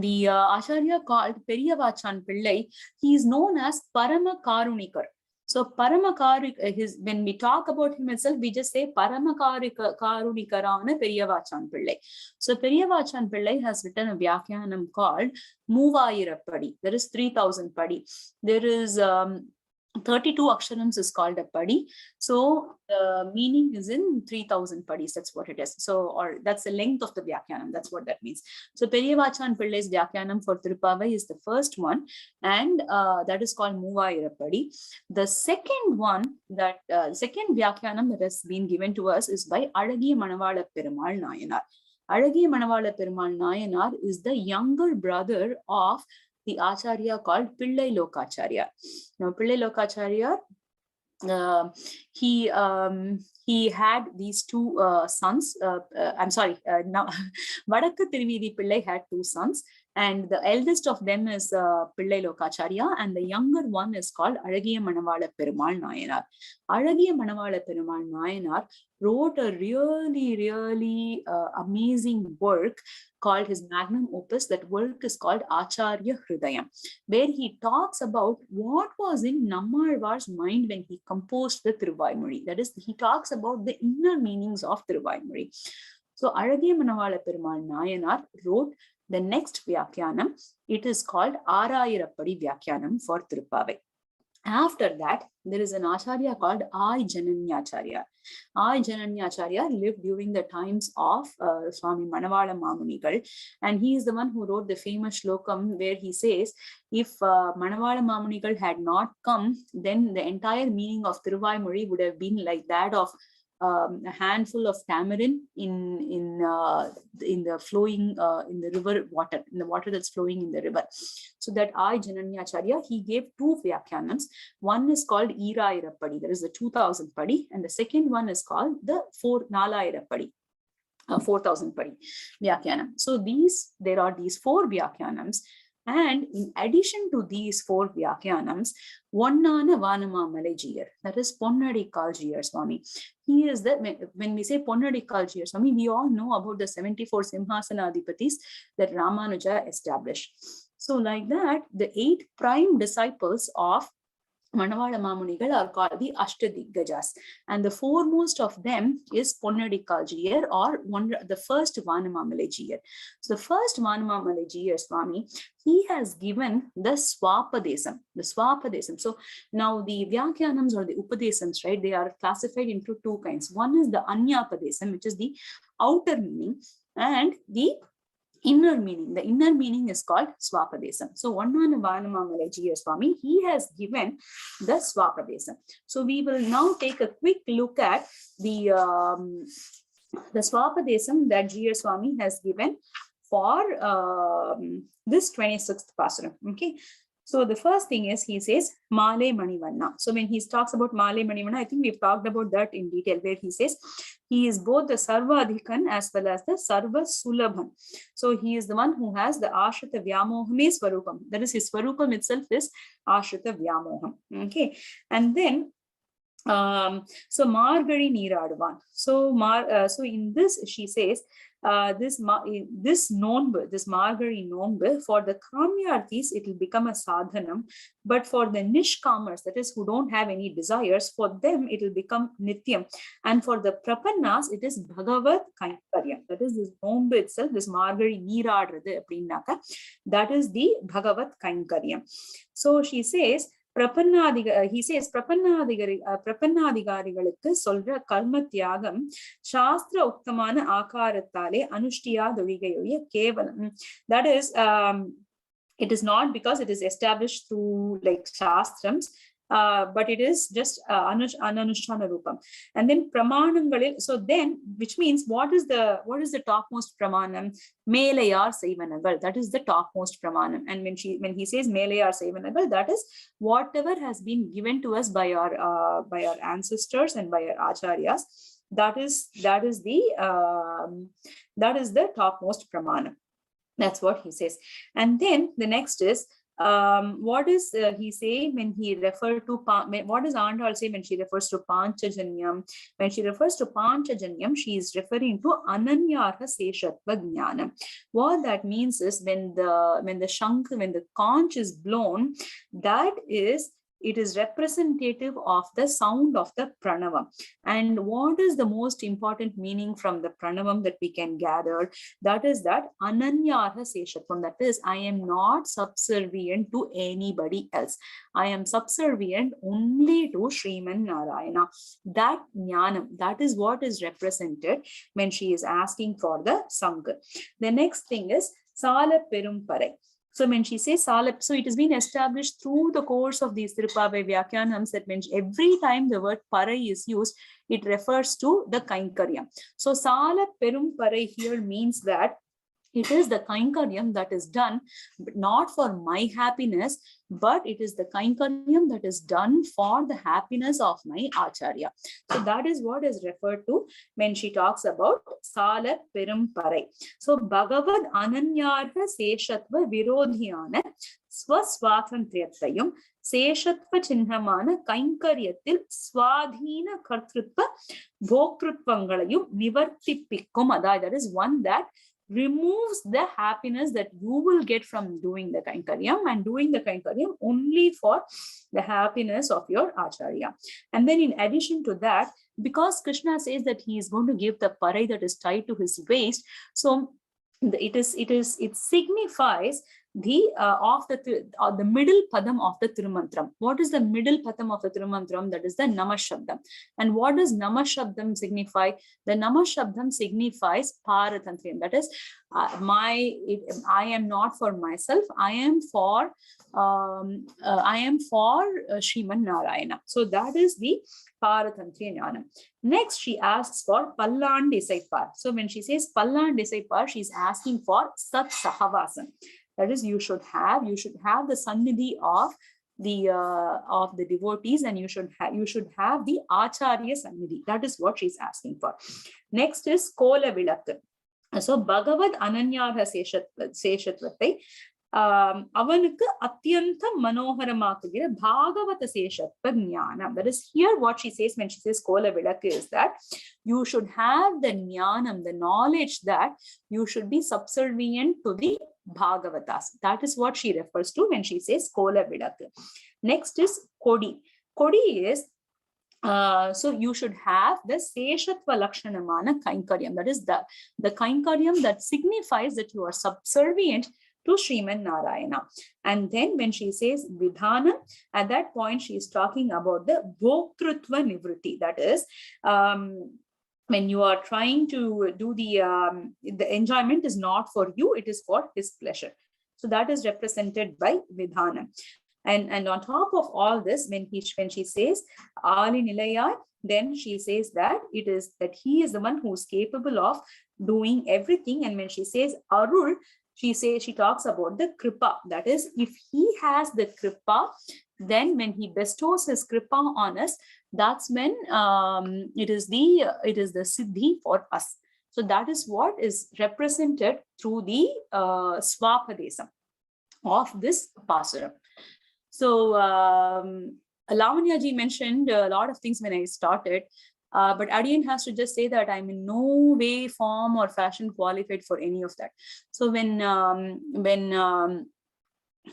[SPEAKER 3] the Acharya called Periyavachan Pillai, he is known as Parama Karunikar. So Parama when we talk about him itself, we just say Parama Karunikarana Periyavachan Pillai. So Periyavachan Pillai has written a Vyakyanam called Muvayirappadi. There is 3000 Padi. There is 32 aksharams is called a padi. So the meaning is in 3000 padis. That's what it is. So, or that's the length of the Vyakyanam. That's what that means. So Periyavachan Pillai's Vyakyanam for Thiruppaavai is the first one, and that is called Muvayirappadi. The second one, that second Vyakyanam that has been given to us is by Alagiya Manavala Perumal Nayanar. Alagiya Manavala Perumal Nayanar is the younger brother of the Acharya called Pillai Lokacharya. Now, Pillai Lokacharya, he had these 2 sons. Now Vadakka Tiruvidi Pillai had 2 sons, and the eldest of them is Pillai Lokacharya, and the younger one is called Alagiya Manavala Perumal Nayanar. Alagiya Manavala Perumal Nayanar wrote a really amazing work called his magnum opus. That work is called Acharya Hridayam, where he talks about what was in Nammalvar's mind when he composed the Thiruvaimozhi. That is, he talks about the inner meanings of Thiruvaimozhi. So Alagiya Manavala Perumal Nayanar wrote the next Vyakyanam. It is called Arayirappadi Vyakyanam for Thiruppaavai. After that, there is an Acharya called I Jananyacharya. I Jananyacharya lived during the times of Swami Manivanna Mamanigal, and he is the one who wrote the famous shlokam where he says, if Manivanna Mamanigal had not come, then the entire meaning of Thiruvaimozhi would have been like that of a handful of tamarind in the flowing in the river water, in the water that's flowing in the river. So that I, Jananyacharya, he gave 2 Vyakyanams. One is called Irairappadi, there is the 2000 Padi, and the second one is called the 4,000 4,000 Padi Vyakyanam. So there are these 4 Vyakyanams. And in addition to these 4 Vyakyanams, Vannana Vanamamale Jiyar, that is Ponnadikal Jiyar Swami. He is the, when we say Ponnadikal Jiyar Swami, we all know about the 74 Simhasanadipatis that Ramanuja established. So like that, the 8 prime disciples of Manivanna Mamunigal are called the Ashtadigajas, and the foremost of them is Ponnadikal Jiyar, or the first Vanamamale Jiyar. So the first Vanamamale Jiyar Swami, he has given the Swapadesam, So now the Vyakyanams or the Upadesams, right, they are classified into 2 kinds. One is the Anyapadesam, which is the outer meaning, and the inner meaning. The inner meaning is called Swapadesam. So Vannana Vanamamale Jiyar Swami, he has given the Swapadesam. So we will now take a quick look at the Swapadesam that Jiyar Swami has given for this 26th Pasuram. Okay. So the first thing is, he says Maalae Manivanna. So when he talks about Maalae Manivanna, I think we've talked about that in detail, where he says he is both the Sarva Adhikan as well as the Sarva Sulabhan. So he is the one who has the Ashrita Vyamohame Swarupam. That is, his Swarupam itself is Ashrita Vyamoham. Okay. And then so Margari Neeraduvan. So in this, she says, this Nonbu, this Margari Nonbu, for the Kamyarthis, it will become a sadhanam, but for the Nishkamers, that is, who don't have any desires, for them it will become Nityam. And for the Prapannas, it is Bhagavat Kainkaryam. That is, this Nonbu itself, this Margari Neeradrathu appadinaka, that is the Bhagavat Kainkaryam. So she says, he says, Prapannadigarigalukku solra karma tyagam shastra uktamana akarathale anushtiya doligayoya kevalam. That is, it is not because it is established through like shastrams, but it is just ananushtana rupam. And then pramanangalil, so then, which means what is the topmost pramanam? Melayar Saivanagal, that is the topmost pramanam. And when he says Melayar Saivanagal, that is whatever has been given to us by our ancestors and by our acharyas. That is the topmost pramanam. That's what he says. And then the next is, what is he say when he referred to, what does Andal say when she refers to Panchajanyam? When she refers to Panchajanyam, she is referring to Ananyarha Seshatva Jnanam. What that means is, when the conch is blown, that is, it is representative of the sound of the pranavam. And what is the most important meaning from the pranavam that we can gather? That is that Ananyarha Seshatvam, that is, I am not subservient to anybody else. I am subservient only to Sriman Narayana. That jnanam, that is what is represented when she is asking for the Sangha. The next thing is Sala Perumparai. So when she says Salap, so it has been established through the course of these Thiruppaavai Vyakyanams that means every time the word Parai is used, it refers to the Kainkaryam. So Salap Perum Parai here means that it is the Kainkaryam that is done, but not for my happiness, but it is the Kainkaryam that is done for the happiness of my Acharya. So that is what is referred to when she talks about Sala Perum Parai. So Bhagavad Ananyarha Seshatva Virodhyana Swaswatantriyatayum Seshatva Chinnamana Kainkaryatil Swadhina Kartrutva Bhokrutvangalayum Nivartipikkum. That is one that removes the happiness that you will get from doing the Kainkaryam, and doing the Kainkaryam only for the happiness of your Acharya. And then in addition to that, because Krishna says that he is going to give the parai that is tied to his waist, so it signifies the middle padam of the Tirumantram. What is the middle padam of the Tirumantram? That is the Namah Shabdam. And what does Namah Shabdam signify? The Namah Shabdam signifies Paratantriyam. That is, I am not for myself. I am for Sriman Narayana. So that is the Paratantriya Jnanam. Next, she asks for Pallan Desaipar. So when she says Pallan Desaipar, she's asking for Sat Sahavasam. That is, you should have the Sannidhi of the devotees, and you should have the Acharya Sannidhi. That is what she's asking for. Next is Kola Vilak. So Bhagavad Ananyarha Seshatvatai avanuku atyantam manoharamakugira bhagavata seshatva jnanam. That is, here what she says when she says kola vilak is that you should have the jnanam, the knowledge that you should be subservient to the bhagavatas. That is what she refers to when she says kola vilak. Next is kodi. Kodi is so you should have the Seshatva Lakshanamana Kainkaryam. That is the Kainkaryam that signifies that you are subservient to Sriman Narayana. And then when she says Vidhanam, at that point she is talking about the Bhoktrutva Nivritti. That is, when you are trying to do the enjoyment is not for you, it is for his pleasure. So that is represented by Vidhanam. And on top of all this, when she says Ali Nilayar, then she says that he is the one who is capable of doing everything. And when she says Arul, she talks about the kripa. That is, if he has the kripa, then when he bestows his kripa on us, that's when it is the siddhi for us. So that is what is represented through the swapadesam of this pasuram. So Lavanya ji mentioned a lot of things when I started, but Adian has to just say that I'm in no way, form or fashion qualified for any of that. So when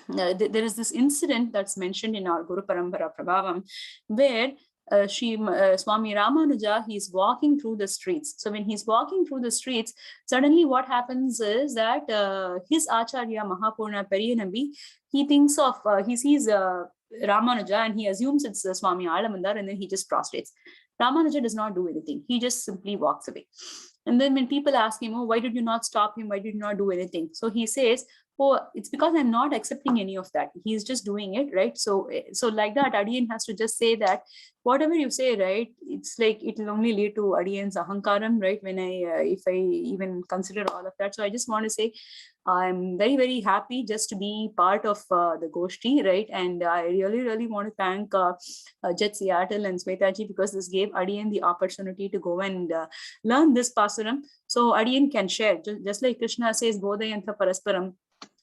[SPEAKER 3] there is this incident that's mentioned in our Guru Parampara Prabhavam, where Swami Ramanuja, he's walking through the streets. So when he's walking through the streets, suddenly what happens is that his Acharya Mahapurna Periyanambi, he sees Ramanuja and he assumes it's Swami Alamandar, and then he just prostrates. Ramanuja does not do anything. He just simply walks away. And then when people ask him, oh, why did you not stop him? Why did you not do anything? So he says, oh, it's because I'm not accepting any of that. He's just doing it, right? So like that, Adiyan has to just say that whatever you say, right, it's like it will only lead to Adiyan's ahankaram, right? If I even consider all of that. So I just want to say, I'm very, very happy just to be part of the Goshti, right? And I really, really want to thank Jet Seattle and Swetaji, because this gave Adiyan the opportunity to go and learn this Pasuram. So Adiyan can share, just like Krishna says, Bodhayantha Parasparam.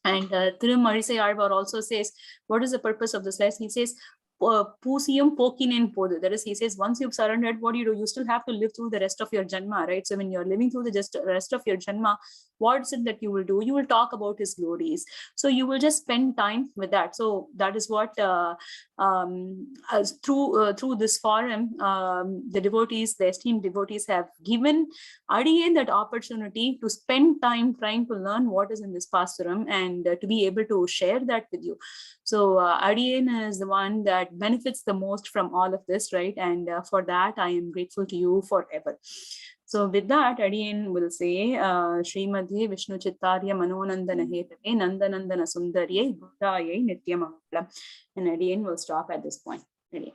[SPEAKER 3] And Thirumarisai Alvar also says, what is the purpose of this life? He says, Pusiyam Pokinen Podu. That is, he says, once you've surrendered, what do? You still have to live through the rest of your Janma, right? So when you're living through the rest of your Janma, what is it that you will do? You will talk about his glories. So you will just spend time with that. So that is what, through this forum, the devotees, the esteemed devotees have given Adiyan that opportunity to spend time trying to learn what is in this Pasuram and to be able to share that with you. So Adiyan is the one that benefits the most from all of this, right? And for that, I am grateful to you forever. So with that, Adiyan will say, Srimadhi Vishnu Chittarya Manonandana Hetave Nandanandana Sundarye Buddhaye Nityamangala. And Adiyan will stop at this point. Adiyan.